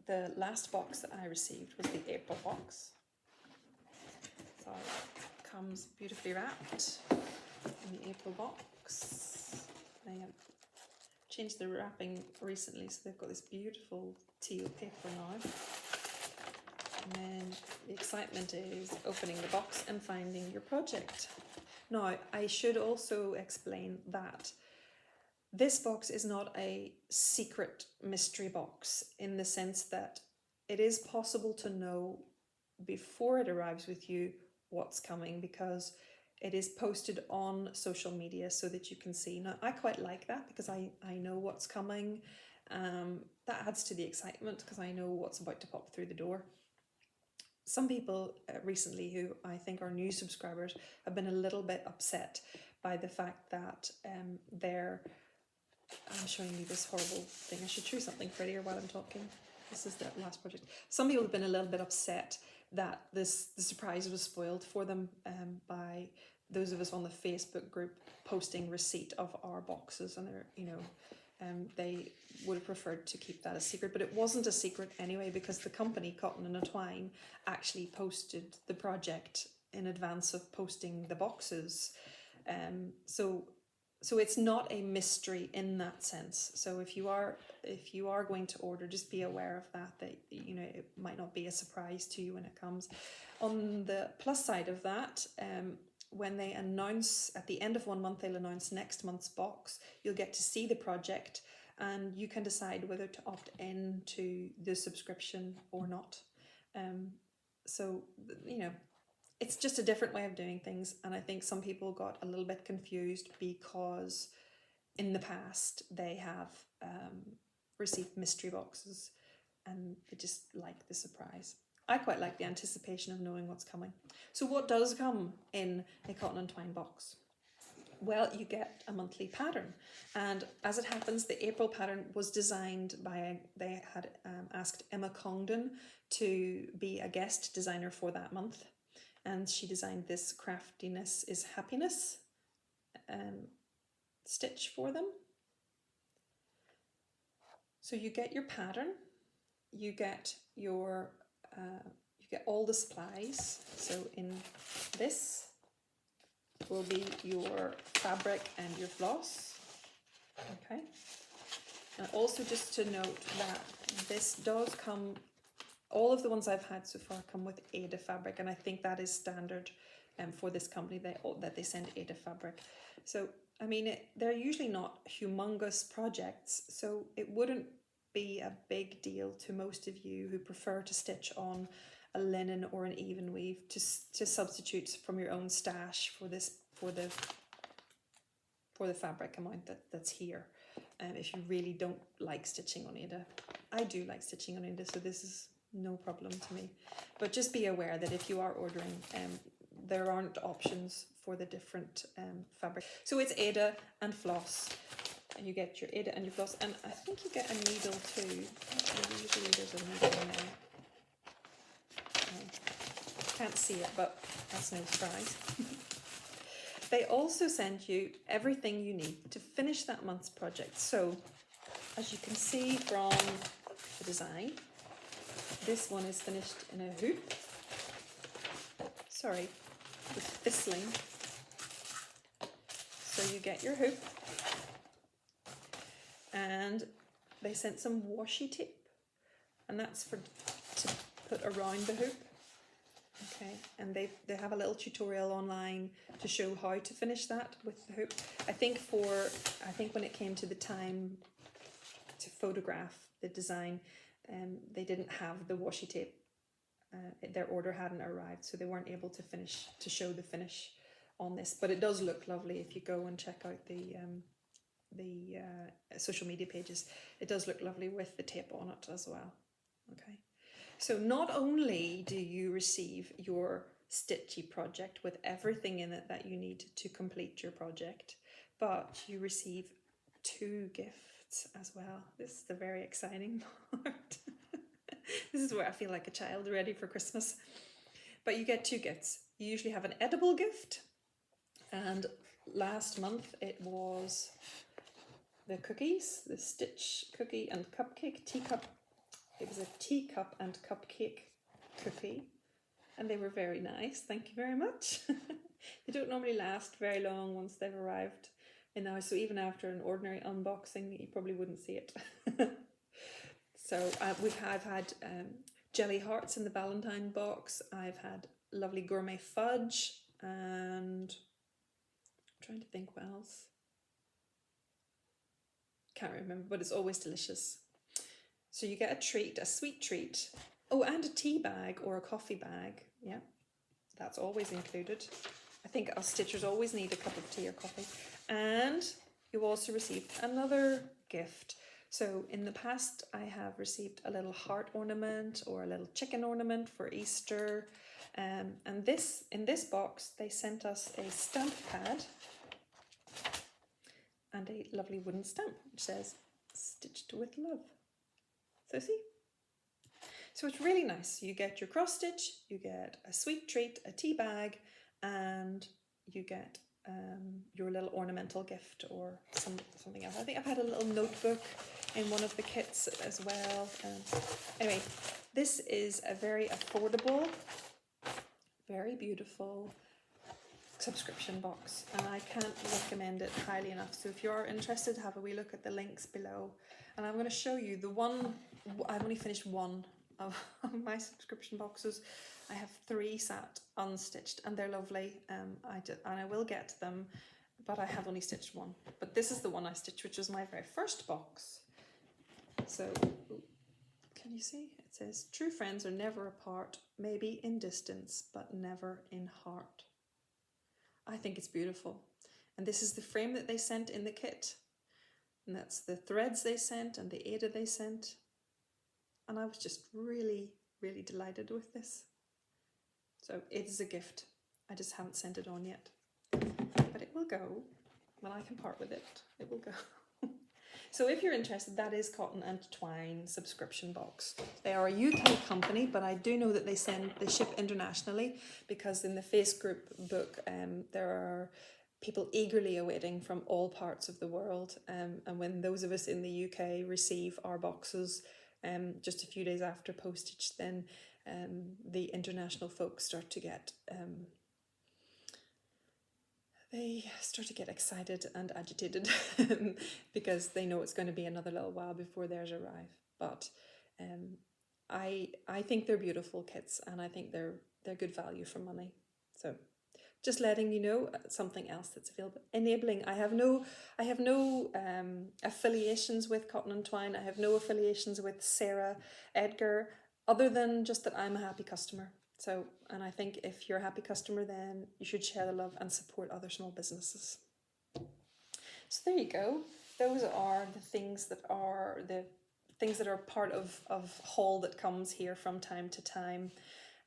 The last box that I received was the April box. So it comes beautifully wrapped in the April box. They have changed the wrapping recently, so they've got this beautiful teal paper now. And then the excitement is opening the box and finding your project. Now, I should also explain that this box is not a secret mystery box, in the sense that it is possible to know before it arrives with you what's coming, because it is posted on social media so that you can see. Now, I quite like that because I know what's coming. That adds to the excitement because I know what's about to pop through the door. Some people recently, who I think are new subscribers, have been a little bit upset by the fact that I'm showing you this horrible thing. I should choose something prettier while I'm talking. This is the last project. Some people have been a little bit upset that the surprise was spoiled for them by those of us on the Facebook group posting receipt of our boxes, and they would have preferred to keep that a secret, but it wasn't a secret anyway, because the company Cotton and Twine actually posted the project in advance of posting the boxes. So it's not a mystery in that sense. So if you are going to order, just be aware of that you know, it might not be a surprise to you when it comes. On the plus side of that, when they announce at the end of one month, they'll announce next month's box. You'll get to see the project, and you can decide whether to opt into the subscription or not. So you know, it's just a different way of doing things, and I think some people got a little bit confused because in the past they have received mystery boxes and they just like the surprise. I quite like the anticipation of knowing what's coming. So what does come in a Cotton and Twine box? Well, you get a monthly pattern, and as it happens, the April pattern was designed by, they had asked Emma Congdon to be a guest designer for that month, and she designed this Craftiness is Happiness stitch for them. So you get your pattern, you get all the supplies. So in this will be your fabric and your floss. Okay. And also just to note that this does come, all of the ones I've had so far come with Ada fabric, and I think that is standard for this company, that they send Ada fabric. So I mean, they're usually not humongous projects, so it wouldn't be a big deal to most of you who prefer to stitch on a linen or an even weave to substitute from your own stash for the for the fabric amount that's here. If you really don't like stitching on Ada. I do like stitching on Ada, so this is no problem to me. But just be aware that if you are ordering, there aren't options for the different fabric. So it's Ada and floss. And you get your Ada and your floss, and I think you get a needle too. Usually there's a needle in there. Can't see it, but that's no surprise. They also send you everything you need to finish that month's project. So, as you can see from the design, this one is finished in a hoop. Sorry, with thistling. So you get your hoop, and they sent some washi tape, and that's to put around the hoop. Okay, and they have a little tutorial online to show how to finish that with the hoop. I think when it came to the time to photograph the design, they didn't have the washi tape. Their order hadn't arrived, so they weren't able to show the finish on this. But it does look lovely if you go and check out the social media pages. It does look lovely with the tape on it as well. Okay. So not only do you receive your stitchy project with everything in it that you need to complete your project, but you receive 2 gifts as well. This is the very exciting part. This is where I feel like a child ready for Christmas. But you get 2 gifts. You usually have an edible gift, and last month it was the cookies, the stitch cookie and cupcake teacup. It was a teacup and cupcake cookie, and they were very nice. Thank you very much. They don't normally last very long once they've arrived in the house, so even after an ordinary unboxing, you probably wouldn't see it. So I've had jelly hearts in the Valentine box. I've had lovely gourmet fudge, and I'm trying to think what else. Can't remember, but it's always delicious. So you get a treat, a sweet treat. Oh, and a tea bag or a coffee bag. Yeah, that's always included. I think us stitchers always need a cup of tea or coffee. And you also received another gift. So in the past, I have received a little heart ornament or a little chicken ornament for Easter. And in this box, they sent us a stamp pad and a lovely wooden stamp which says, "Stitched with love." So see? So it's really nice. You get your cross stitch, you get a sweet treat, a tea bag, and you get your little ornamental gift or something else. I think I've had a little notebook in one of the kits as well. Anyway, this is a very affordable, very beautiful subscription box, and I can't recommend it highly enough. So if you are interested, have a wee look at the links below. And I'm going to show you the one. I've only finished one of my subscription boxes. I have 3 sat unstitched, and they're lovely. And I will get to them, but I have only stitched one. But this is the one I stitched, which was my very first box. So, can you see? It says, "True friends are never apart, maybe in distance, but never in heart." I think it's beautiful. And this is the frame that they sent in the kit. And that's the threads they sent and the Ada they sent. And I was just really, really delighted with this. So it is a gift. I just haven't sent it on yet. But it will go. When I can part with it, it will go. So if you're interested, that is Cotton and Twine subscription box. They are a UK company, but I do know that they ship internationally, because in the Face Group book, there are people eagerly awaiting from all parts of the world. And when those of us in the UK receive our boxes just a few days after postage, then the international folks start to get excited and agitated because they know it's going to be another little while before theirs arrive. But I think they're beautiful kits, and I think they're good value for money. So just letting you know something else that's available. Enabling. I have no affiliations with Cotton and Twine. I have no affiliations with Sarah Edgar, other than just that I'm a happy customer. So, and I think if you're a happy customer, then you should share the love and support other small businesses. So there you go. Those are the things that are part of haul that comes here from time to time.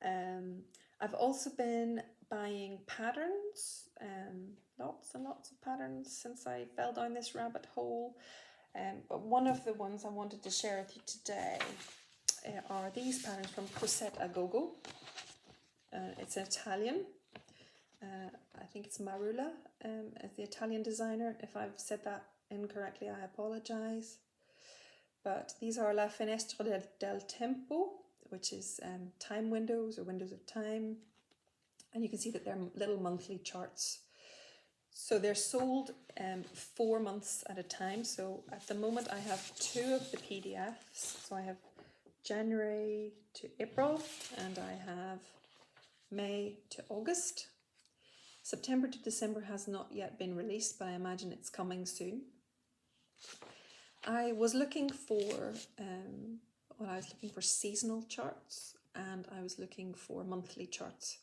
I've also been buying patterns, lots and lots of patterns since I fell down this rabbit hole. But one of the ones I wanted to share with you today are these patterns from Crochet A Go-Go. It's Italian. I think it's Marula as the Italian designer. If I've said that incorrectly, I apologize. But these are La Finestra del Tempo, which is time windows or windows of time. And you can see that they're little monthly charts. So they're sold 4 months at a time. So at the moment I have 2 of the PDFs. So I have January to April and I have May to August. September to December has not yet been released, but I imagine it's coming soon. I was looking for seasonal charts and I was looking for monthly charts.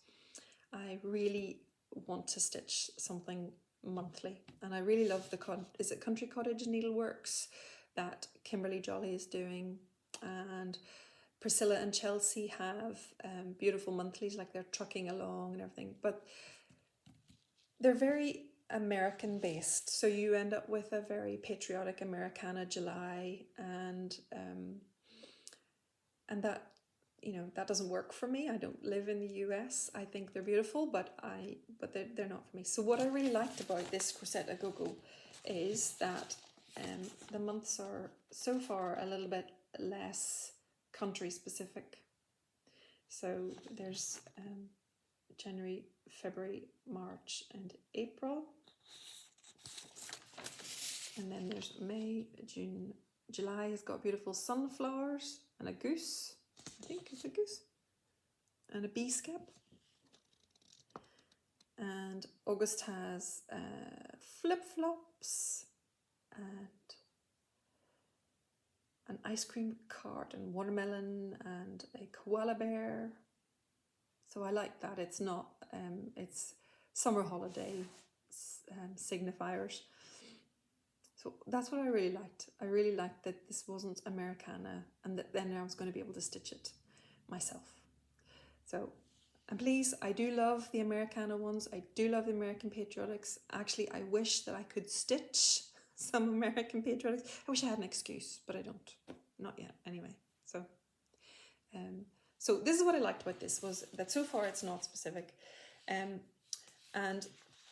I really want to stitch something monthly, and I really love the Country Cottage Needleworks that Kimberly Jolly is doing, and Priscilla and Chelsea have beautiful monthlies, like they're trucking along and everything, but they're very American based, so you end up with a very patriotic Americana July, and that, you know, that doesn't work for me. I don't live in the US. I think they're beautiful, but they're not for me. So what I really liked about this Crochet A Go-Go is that the months are so far a little bit less country specific. So there's January, February, March and April. And then there's May, June, July has got beautiful sunflowers and a goose. I think it's a goose. And a bee scap. And August has flip-flops and an ice cream cart and watermelon and a koala bear. So I like that. It's not, it's summer holiday signifiers. So that's what I really liked. I really liked that this wasn't Americana and that then I was going to be able to stitch it myself. So, and please, I do love the Americana ones. I do love the American Patriotics. Actually, I wish that I could stitch some American Patriotics. I wish I had an excuse, but I don't. Not yet, anyway. So, so this is what I liked about this, was that so far it's not specific.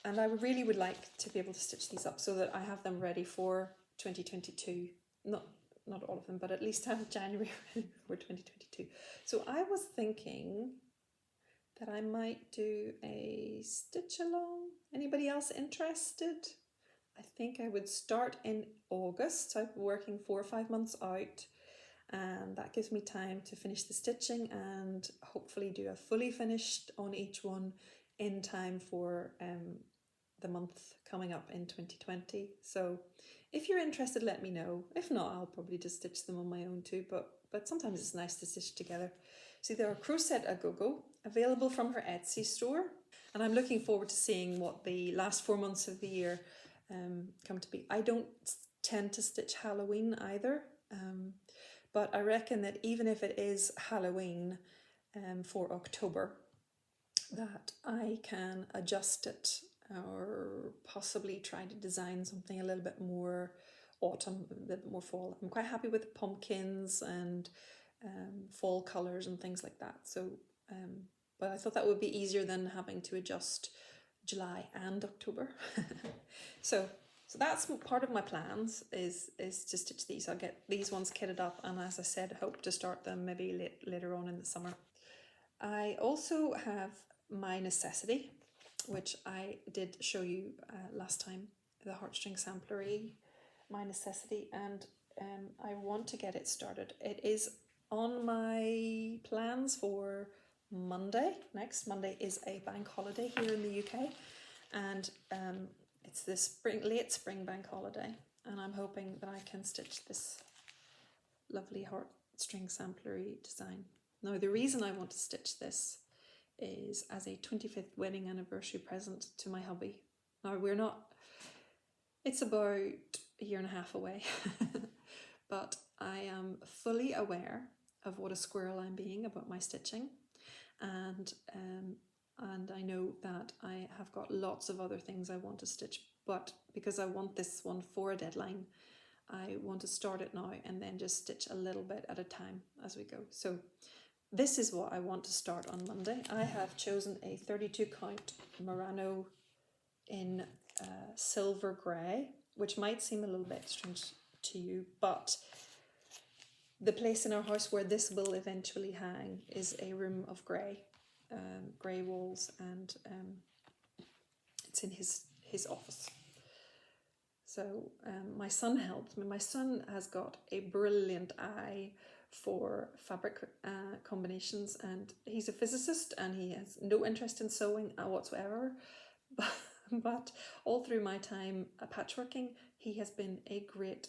And I really would like to be able to stitch these up so that I have them ready for 2022. Not all of them, but at least have January ready for 2022. So I was thinking that I might do a stitch along. Anybody else interested? I think I would start in August. So I'm working 4 or 5 months out, and that gives me time to finish the stitching and hopefully do a fully finished on each one in time for the month coming up in 2020. So if you're interested, let me know. If not, I'll probably just stitch them on my own too, but sometimes it's nice to stitch together. See, there are Crochet A Go-Go, available from her Etsy store, and I'm looking forward to seeing what the last 4 months of the year come to be. I don't tend to stitch Halloween either, but I reckon that even if it is Halloween for October, that I can adjust it or possibly try to design something a little bit more autumn, a little bit more fall. I'm quite happy with the pumpkins and fall colours and things like that. So, but I thought that would be easier than having to adjust July and October. So that's part of my plans is to stitch these. I'll get these ones kitted up, and as I said, hope to start them maybe later on in the summer. I also have my necessity, which I did show you last time, the heartstring samplery, my necessity, and I want to get it started. It is on my plans for Monday. Next Monday is a bank holiday here in the UK, and it's the late spring bank holiday, and I'm hoping that I can stitch this lovely heartstring samplery design. Now, the reason I want to stitch this is as a 25th wedding anniversary present to my hubby. Now, we're not It's about a year and a half away, but I am fully aware of what a squirrel I'm being about my stitching, and I know that I have got lots of other things I want to stitch, but because I want this one for a deadline, I want to start it now and then just stitch a little bit at a time as we go. So this is what I want to start on Monday. I have chosen a 32 count Murano in silver grey, which might seem a little bit strange to you, but the place in our house where this will eventually hang is a room of grey, grey walls, and it's in his office. So my son helped me. My son has got a brilliant eye for fabric combinations, and he's a physicist and he has no interest in sewing whatsoever. But all through my time patchworking, he has been a great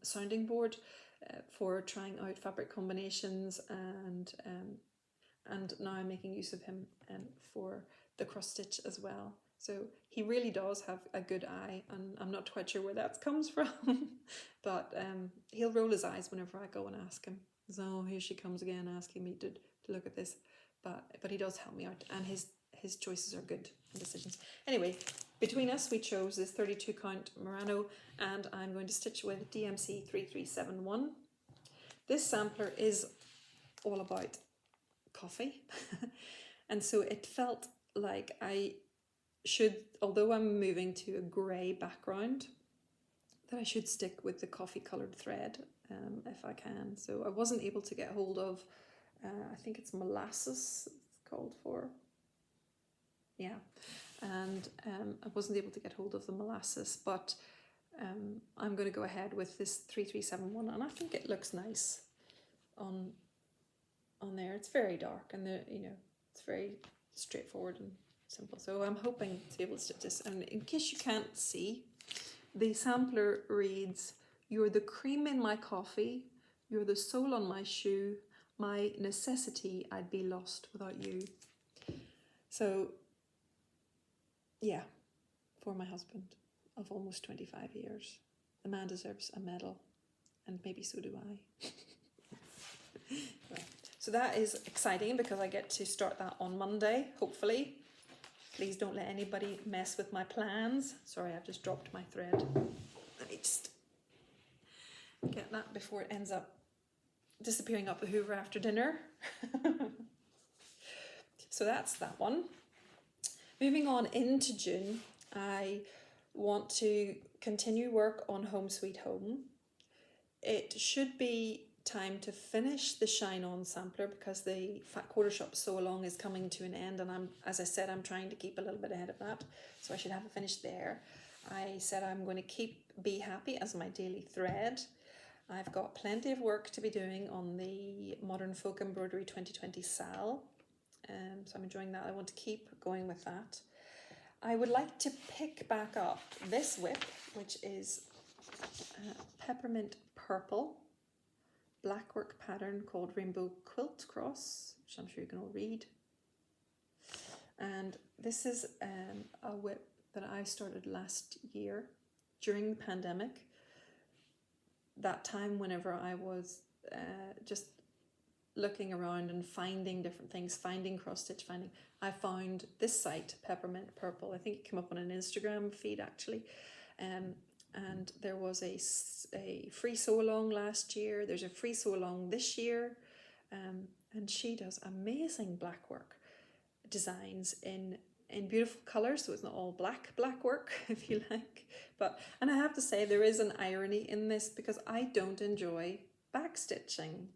sounding board for trying out fabric combinations, and now I'm making use of him for the cross stitch as well. So he really does have a good eye, and I'm not quite sure where that comes from, but he'll roll his eyes whenever I go and ask him. So here she comes again asking me to look at this, but he does help me out, and his choices are good decisions. Anyway, between us we chose this 32 count Murano, and I'm going to stitch with DMC 3371. This sampler is all about coffee and so it felt like I should, although I'm moving to a grey background, that I should stick with the coffee coloured thread if I can. So I wasn't able to get hold of, I think it's molasses it's called for. Yeah, and I wasn't able to get hold of the molasses, but I'm going to go ahead with this 3371, and I think it looks nice on there. It's very dark, and it's very straightforward and simple. So I'm hoping to be able to stitch this. And in case you can't see, the sampler reads, "You're the cream in my coffee, you're the sole on my shoe, my necessity, I'd be lost without you." So yeah, for my husband of almost 25 years. The man deserves a medal, and maybe so do I. Right. So that is exciting because I get to start that on Monday, hopefully. Please don't let anybody mess with my plans. Sorry, I've just dropped my thread. Let me just get that before it ends up disappearing up the Hoover after dinner. So that's that one. Moving on into June, I want to continue work on Home Sweet Home. It should be time to finish the Shine On sampler because the Fat Quarter Shop Sew Along is coming to an end, and as I said, I'm trying to keep a little bit ahead of that, so I should have it finished there. I said I'm going to keep Be Happy as my daily thread. I've got plenty of work to be doing on the Modern Folk Embroidery 2020 SAL, so I'm enjoying that. I want to keep going with that. I would like to pick back up this whip, which is peppermint purple blackwork pattern called Rainbow Quilt Cross, which I'm sure you can all read. And this is a whip that I started last year during the pandemic. That time whenever I was just looking around and finding different things, finding cross stitch, I found this site, Peppermint Purple. I think it came up on an Instagram feed actually. And there was a free sew along last year. There's a free sew along this year. And she does amazing black work designs in beautiful colours, so it's not all black work, if you like. And I have to say there is an irony in this because I don't enjoy backstitching,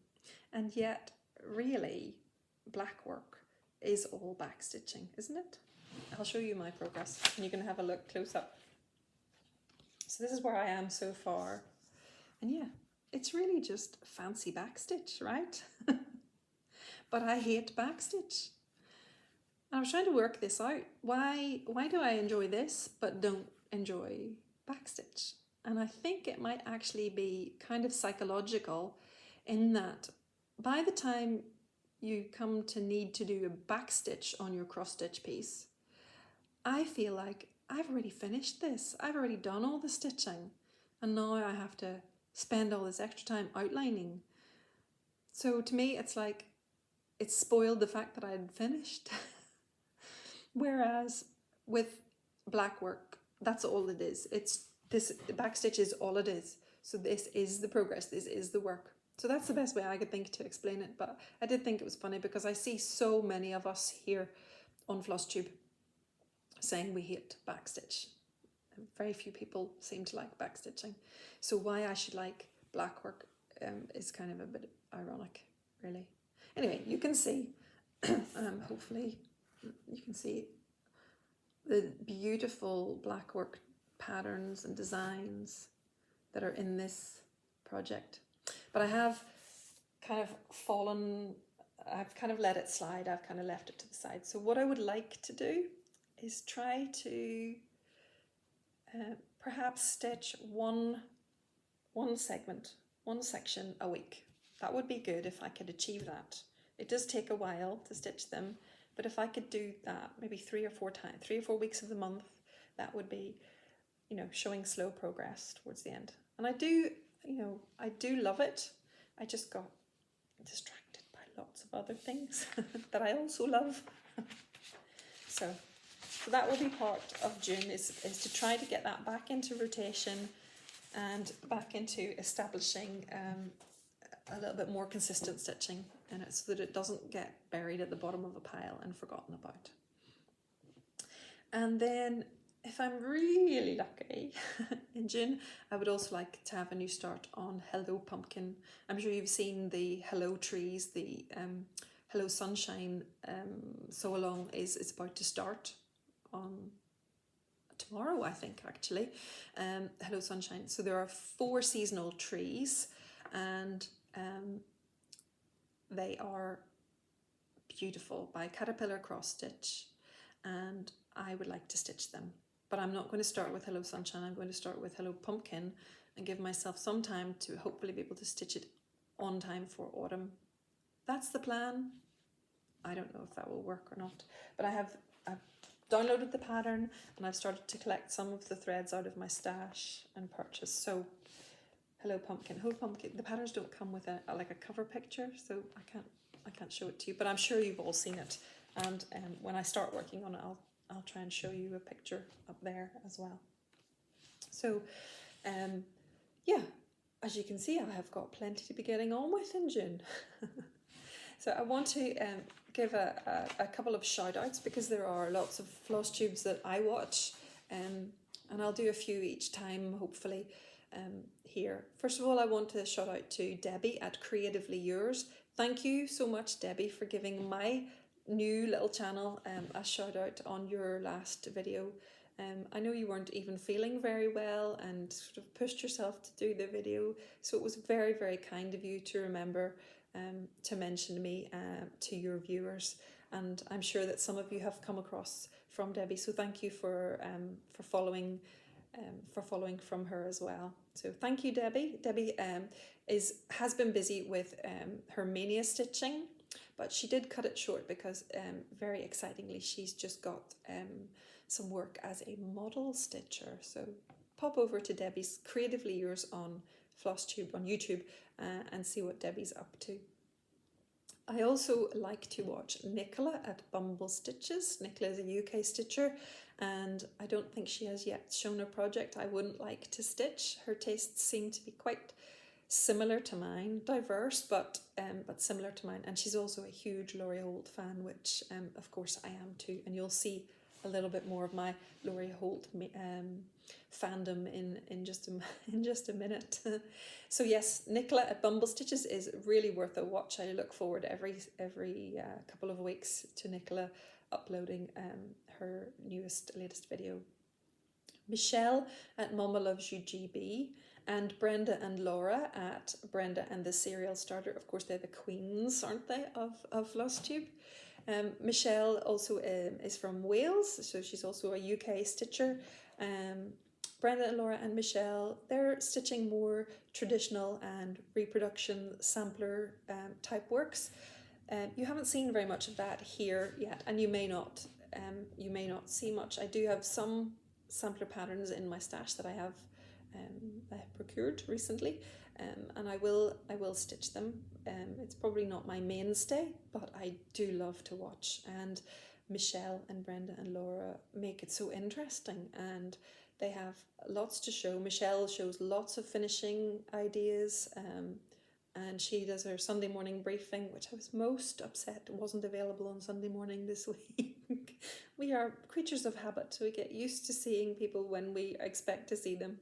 and yet really black work is all backstitching, isn't it? I'll show you my progress and you can have a look close up. So this is where I am so far, and yeah, it's really just fancy backstitch, right? But I hate backstitch. And I was trying to work this out. Why do I enjoy this but don't enjoy backstitch? And I think it might actually be kind of psychological in that by the time you come to need to do a backstitch on your cross stitch piece, I feel like I've already finished this. I've already done all the stitching. And now I have to spend all this extra time outlining. So to me, it's like, it spoiled the fact that I had finished. Whereas with black work, that's all it is. It's this backstitch is all it is. So this is the progress, this is the work. So that's the best way I could think to explain it. But I did think it was funny because I see so many of us here on Flosstube saying we hate backstitch. Very few people seem to like backstitching. So why I should like black work is kind of a bit ironic, really. Anyway, you can see, hopefully you can see the beautiful black work patterns and designs that are in this project. But I have kind of I've kind of let it slide, I've kind of left it to the side. So what I would like to do is try to perhaps stitch one section a week. That would be good if I could achieve that. It does take a while to stitch them, but if I could do that maybe 3 or 4 weeks of the month, that would be, showing slow progress towards the end. And I do love it. I just got distracted by lots of other things that I also love. So that will be part of June is to try to get that back into rotation and back into establishing a little bit more consistent stitching in it so that it doesn't get buried at the bottom of a pile and forgotten about. And then if I'm really lucky in June, I would also like to have a new start on Hello Pumpkin. I'm sure you've seen the Hello Trees, the Hello Sunshine sew along it's about to start on tomorrow, I think, actually. Hello Sunshine. So there are 4 seasonal trees and they are beautiful by Caterpillar Cross Stitch, and I would like to stitch them. But I'm not going to start with Hello Sunshine, I'm going to start with Hello Pumpkin and give myself some time to hopefully be able to stitch it on time for autumn. That's the plan. I don't know if that will work or not, but I've downloaded the pattern and I've started to collect some of the threads out of my stash and purchase. So Hello Pumpkin. The patterns don't come with a cover picture, so I can't show it to you, but I'm sure you've all seen it. And when I start working on it, I'll try and show you a picture up there as well. So, yeah, as you can see, I have got plenty to be getting on with in June. So I want to give a couple of shout outs because there are lots of floss tubes that I watch, and I'll do a few each time, hopefully. Here. First of all, I want to shout out to Debbie at Creatively Yours. Thank you so much, Debbie, for giving my new little channel a shout out on your last video. I know you weren't even feeling very well and sort of pushed yourself to do the video, so it was very, very kind of you to remember to mention me to your viewers, and I'm sure that some of you have come across from Debbie, so thank you for following from her as well. So thank you, Debbie. Debbie has been busy with her mania stitching, but she did cut it short because very excitingly she's just got some work as a model stitcher. So pop over to Debbie's Creatively Yours on Flosstube on YouTube and see what Debbie's up to. I also like to watch Nichola at Bumble Stitches. Nichola is a UK stitcher, and I don't think she has yet shown a project I wouldn't like to stitch. Her tastes seem to be quite similar to mine, diverse, but similar to mine. And she's also a huge Laurie Holt fan, which of course I am too. And you'll see a little bit more of my Laurie Holt fandom in just a minute. So yes, Nichola at Bumble Stitches is really worth a watch. I look forward every couple of weeks to Nichola uploading her latest video. Michelle at Momma Loves You GB, and Brenda and Laura at Brenda and the Serial Starter. Of course, they're the queens, aren't they, of Flosstube. Michelle also is from Wales, so she's also a UK stitcher. Brenda and Laura and Michelle, they're stitching more traditional and reproduction sampler type works. You haven't seen very much of that here yet, and you may not see much. I do have some sampler patterns in my stash that I have procured recently, and I will stitch them. It's probably not my mainstay, but I do love to watch, and Michelle and Brenda and Laura make it so interesting, and they have lots to show. Michelle shows lots of finishing ideas, and she does her Sunday morning briefing, which I was most upset wasn't available on Sunday morning this week. We are creatures of habit, so we get used to seeing people when we expect to see them.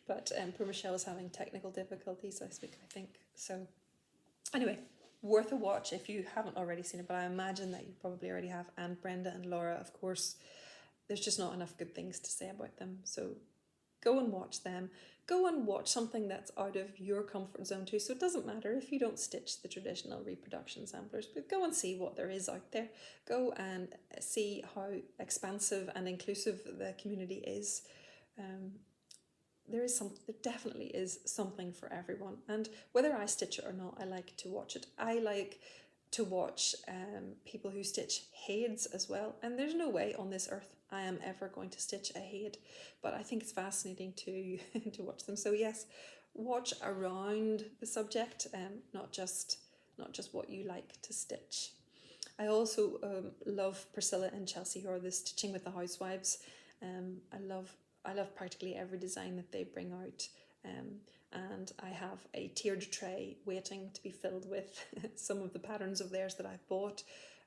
But poor Michelle is having technical difficulties this week, I think. So anyway, worth a watch if you haven't already seen it, but I imagine that you probably already have. And Brenda and Laura, of course, there's just not enough good things to say about them. So go and watch them. Go and watch something that's out of your comfort zone too. So it doesn't matter if you don't stitch the traditional reproduction samplers, but go and see what there is out there. Go and see how expansive and inclusive the community is. There definitely is something for everyone, and whether I stitch it or not, I like to watch it. I like to watch people who stitch heids as well, and there's no way on this earth I am ever going to stitch a head, but I think it's fascinating to to watch them. So yes, watch around the subject, not just what you like to stitch. I also love Priscilla and Chelsea, who are the Stitching with the Housewives. I love practically every design that they bring out, and I have a tiered tray waiting to be filled with some of the patterns of theirs that I've bought.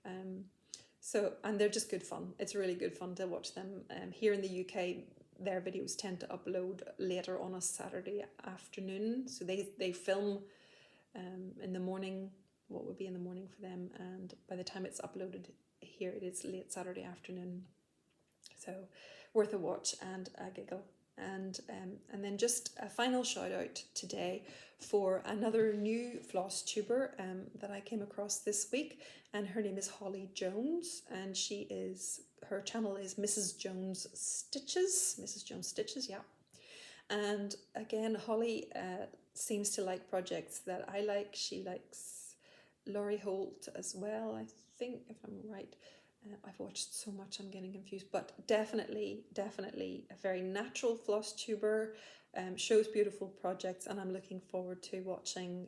And they're just good fun. It's really good fun to watch them. Here in the UK, their videos tend to upload later on a Saturday afternoon, so they film in the morning, what would be in the morning for them, and by the time it's uploaded here, it is late Saturday afternoon. So worth a watch and a giggle. And then just a final shout out today for another new floss tuber that I came across this week, and her name is Holly Jones, and her channel is Mrs. Jones Stitches, yeah. And again, Holly seems to like projects that I like. She likes Laurie Holt as well, I think, if I'm right. I've watched so much I'm getting confused, but definitely a very natural floss tuber, shows beautiful projects, and I'm looking forward to watching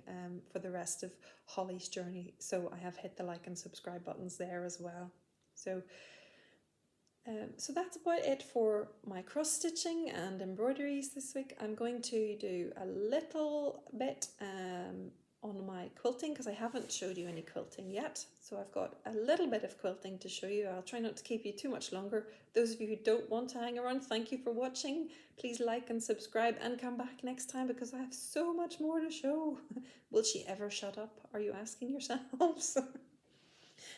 for the rest of Holly's journey. So I have hit the like and subscribe buttons there as well. So that's about it for my cross stitching and embroideries this week. I'm going to do a little bit on my quilting, because I haven't showed you any quilting yet. So I've got a little bit of quilting to show you. I'll try not to keep you too much longer. Those of you who don't want to hang around, thank you for watching. Please like and subscribe and come back next time, because I have so much more to show. Will she ever shut up? Are you asking yourselves?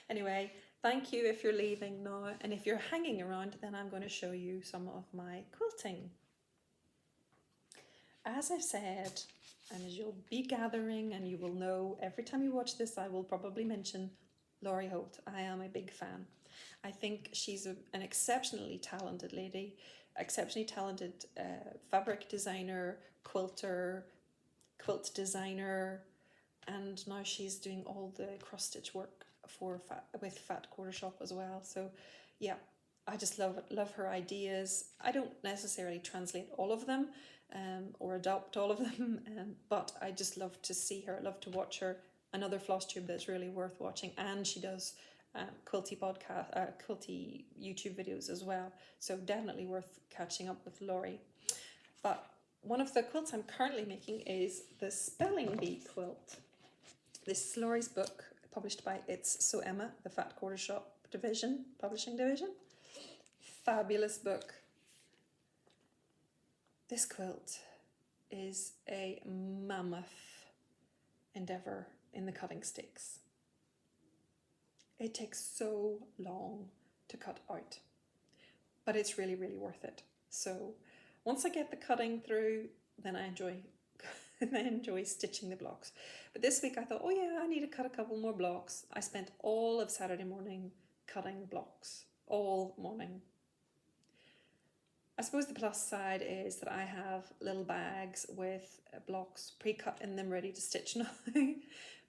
Anyway, thank you if you're leaving now, and if you're hanging around, then I'm going to show you some of my quilting. As I've said, and as you'll be gathering, and you will know every time you watch this, I will probably mention Laurie Holt. I am a big fan. I think she's an exceptionally talented lady, exceptionally talented fabric designer, quilter, quilt designer, and now she's doing all the cross stitch work with Fat Quarter Shop as well. So yeah, I just love her ideas. I don't necessarily translate all of them or adopt all of them, but I just love to see her, love to watch her. Another floss tube that's really worth watching, and she does quilty YouTube videos as well, so definitely worth catching up with Laurie. But one of the quilts I'm currently making is the Spelling Bee Quilt. This is Laurie's book, published by It's So Emma, the Fat Quarter Shop publishing division. Fabulous book. This quilt is a mammoth endeavour in the cutting sticks. It takes so long to cut out, but it's really, really worth it. So once I get the cutting through, then I enjoy stitching the blocks. But this week I thought, oh yeah, I need to cut a couple more blocks. I spent all of Saturday morning cutting blocks, all morning. I suppose the plus side is that I have little bags with blocks pre-cut in them, ready to stitch now.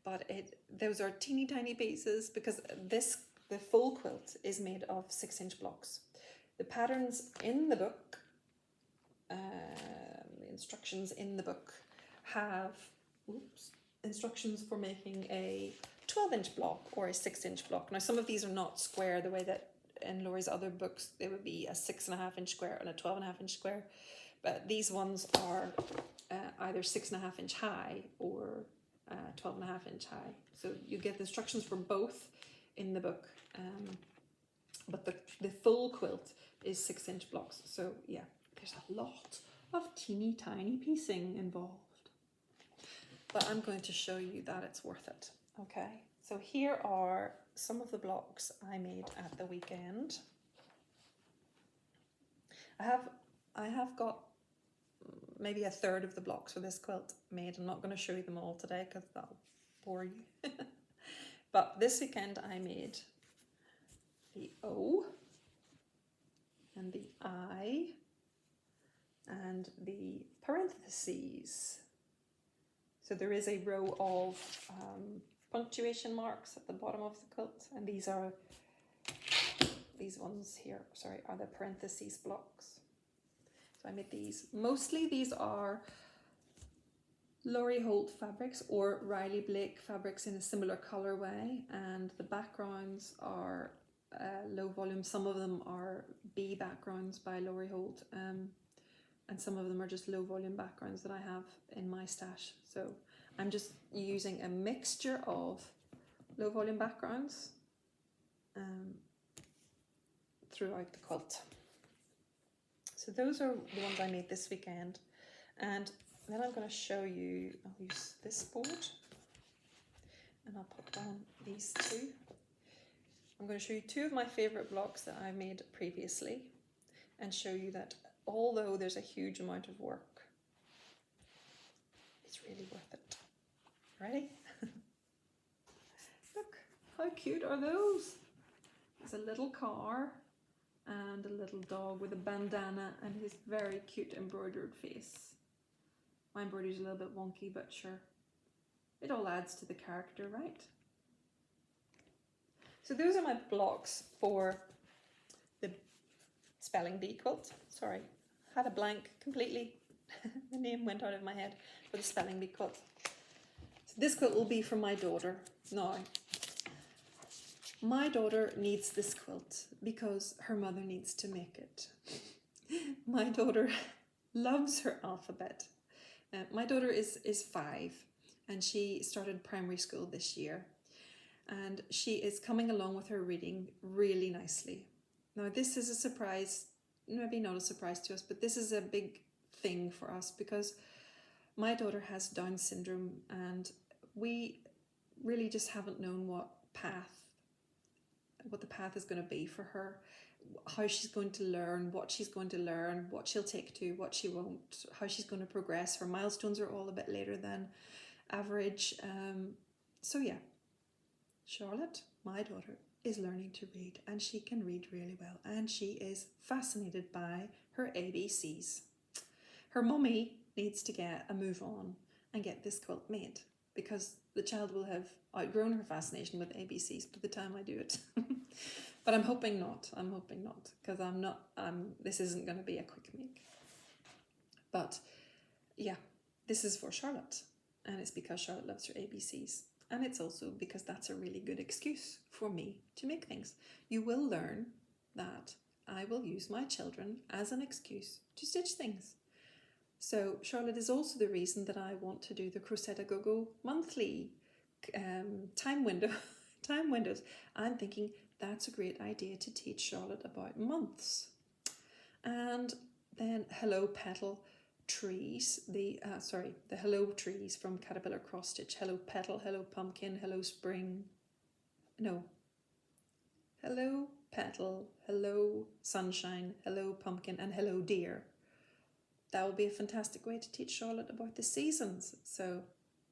But those are teeny tiny pieces, because the full quilt is made of 6-inch blocks. The patterns in the book, the instructions in the book have instructions for making a 12-inch block or a 6-inch block. Now some of these are not square the way that in Laurie's other books they would be a 6.5-inch square and a 12.5-inch square, but these ones are either 6.5-inch high or 12.5-inch high. So you get the instructions for both in the book, but the full quilt is 6-inch blocks. So yeah, there's a lot of teeny tiny piecing involved. But I'm going to show you that it's worth it. Okay, so here are some of the blocks I made at the weekend. I have got maybe a third of the blocks for this quilt made. I'm not going to show you them all today because that'll bore you. But this weekend I made the O and the I and the parentheses. So there is a row of punctuation marks at the bottom of the quilt, and these ones here, sorry, are the parentheses blocks. So I made these. Mostly these are Laurie Holt fabrics or Riley Blake fabrics in a similar colorway, and the backgrounds are low volume. Some of them are B backgrounds by Laurie Holt, and some of them are just low volume backgrounds that I have in my stash. So I'm just using a mixture of low volume backgrounds throughout the quilt. So those are the ones I made this weekend. And then I'm going to show you, I'll use this board and I'll put down these two. I'm going to show you two of my favourite blocks that I made previously and show you that although there's a huge amount of work, it's really worth it. Ready? Look, how cute are those? There's a little car and a little dog with a bandana and his very cute embroidered face. My embroidery's a little bit wonky, but sure. It all adds to the character, right? So those are my blocks for the Spelling Bee Quilt. Sorry, had a blank completely. The name went out of my head for the Spelling Bee Quilt. So this quilt will be for my daughter. Now, my daughter needs this quilt because her mother needs to make it. My daughter loves her alphabet. My daughter is 5 and she started primary school this year, and she is coming along with her reading really nicely. Now this is a surprise, maybe not a surprise to us, but this is a big thing for us because my daughter has Down syndrome and we really just haven't known what the path is going to be for her, how she's going to learn, what she's going to learn, what she'll take to, what she won't, how she's going to progress. Her milestones are all a bit later than average. So yeah, Charlotte, my daughter, is learning to read and she can read really well and she is fascinated by her ABCs. Her mummy needs to get a move on and get this quilt made because the child will have outgrown her fascination with ABCs by the time I do it. But I'm hoping not, because this isn't going to be a quick make. But yeah, this is for Charlotte, and it's because Charlotte loves her ABCs. And it's also because that's a really good excuse for me to make things. You will learn that I will use my children as an excuse to stitch things. So Charlotte is also the reason that I want to do the Crochet A Go-Go monthly time windows. I'm thinking that's a great idea to teach Charlotte about months. And then Hello Petal Trees, the Hello Trees from Caterpillar Cross Stitch. Hello Petal, Hello Pumpkin, Hello Spring. No. Hello Petal, Hello Sunshine, Hello Pumpkin, and Hello Dear. That will be a fantastic way to teach Charlotte about the seasons. So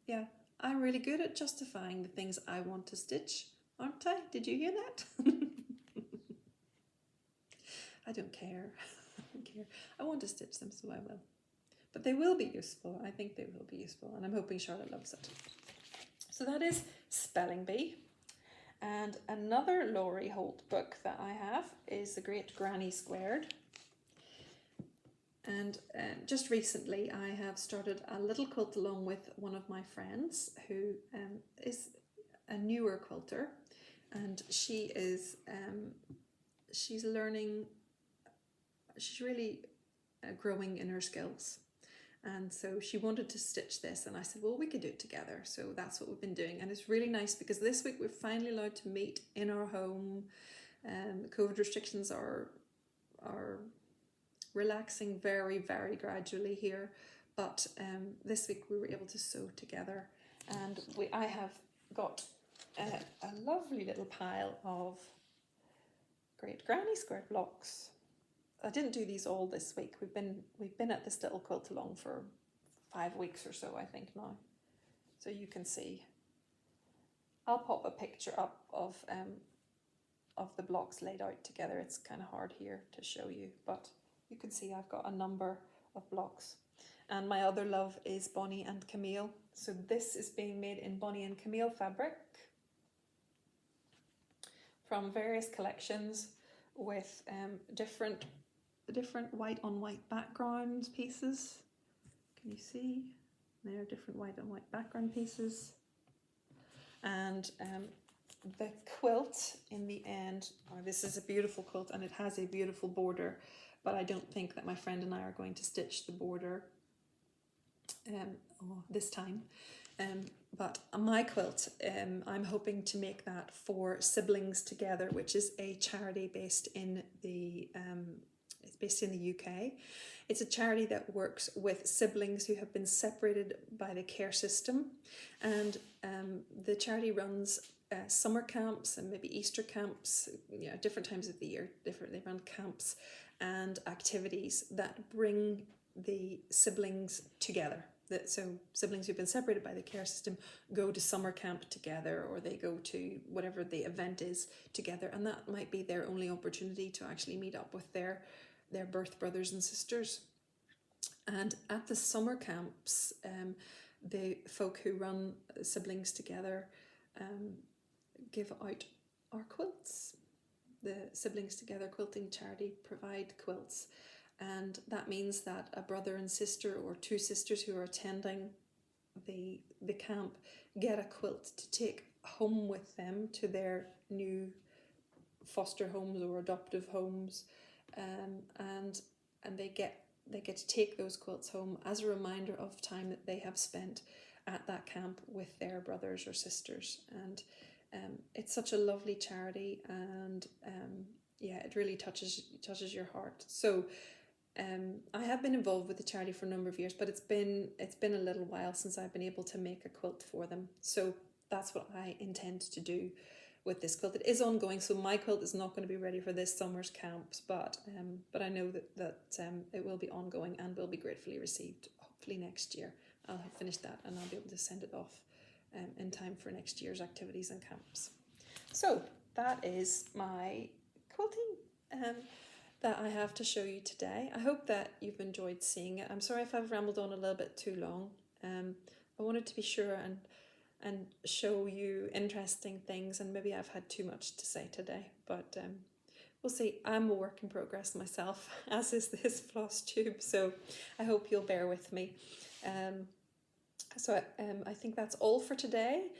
yeah, I'm really good at justifying the things I want to stitch, aren't I? Did you hear that? I don't care. I want to stitch them, so I will. But they will be useful. I think they will be useful, and I'm hoping Charlotte loves it. So that is Spelling Bee. And another Laurie Holt book that I have is The Great Granny Squared. And just recently I have started a little quilt along with one of my friends who is a newer quilter, and she is she's learning, she's really growing in her skills. And so she wanted to stitch this, and I said, well, we could do it together. So that's what we've been doing. And it's really nice because this week we're finally allowed to meet in our home. COVID restrictions are relaxing very, very gradually here. But this week we were able to sew together. And I have got a lovely little pile of Great Granny Squared blocks. I didn't do these all this week. We've been at this little quilt along for 5 weeks or so, I think now. So you can see. I'll pop a picture up of the blocks laid out together. It's kind of hard here to show you, but you can see I've got a number of blocks. And my other love is Bonnie and Camille. So this is being made in Bonnie and Camille fabric from various collections with different white on white background pieces. Can you see? There are different white on white background pieces. And the quilt in the end, this is a beautiful quilt and it has a beautiful border, but I don't think that my friend and I are going to stitch the border this time. But my quilt, I'm hoping to make that for Siblings Together, which is a charity based in the UK. It's a charity that works with siblings who have been separated by the care system, and the charity runs summer camps and maybe Easter camps, different times of the year. They run camps and activities that bring the siblings together. So siblings who've been separated by the care system go to summer camp together, or they go to whatever the event is together, and that might be their only opportunity to actually meet up with their birth brothers and sisters. And at the summer camps, the folk who run Siblings Together give out our quilts. The Siblings Together Quilting Charity provide quilts. And that means that a brother and sister, or two sisters who are attending the camp, get a quilt to take home with them to their new foster homes or adoptive homes, and they get to take those quilts home as a reminder of time that they have spent at that camp with their brothers or sisters. And it's such a lovely charity, and it really touches your heart. So I have been involved with the charity for a number of years, but it's been a little while since I've been able to make a quilt for them. So that's what I intend to do with this quilt. It is ongoing, so my quilt is not going to be ready for this summer's camps, but I know that it will be ongoing and will be gratefully received. Hopefully next year I'll have finished that and I'll be able to send it off in time for next year's activities and camps. So that is my quilting that I have to show you today. I hope that you've enjoyed seeing it. I'm sorry if I've rambled on a little bit too long. I wanted to be sure and show you interesting things, and maybe I've had too much to say today, but we'll see. I'm a work in progress myself, as is this Flosstube, so I hope you'll bear with me. I think that's all for today.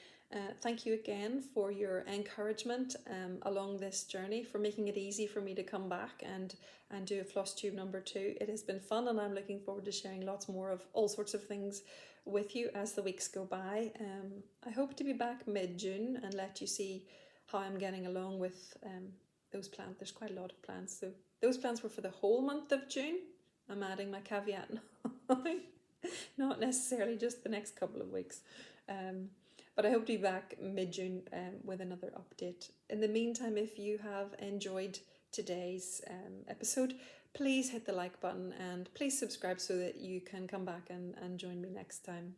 Thank you again for your encouragement along this journey, for making it easy for me to come back and do a Flosstube number 2. It has been fun, and I'm looking forward to sharing lots more of all sorts of things with you as the weeks go by. I hope to be back mid-June and let you see how I'm getting along with those plans. There's quite a lot of plans. So those plans were for the whole month of June. I'm adding my caveat now, not necessarily just the next couple of weeks. But I hope to be back mid-June with another update. In the meantime, if you have enjoyed today's episode, please hit the like button and please subscribe so that you can come back and join me next time.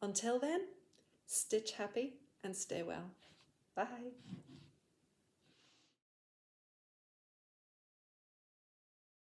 Until then, stitch happy and stay well. Bye.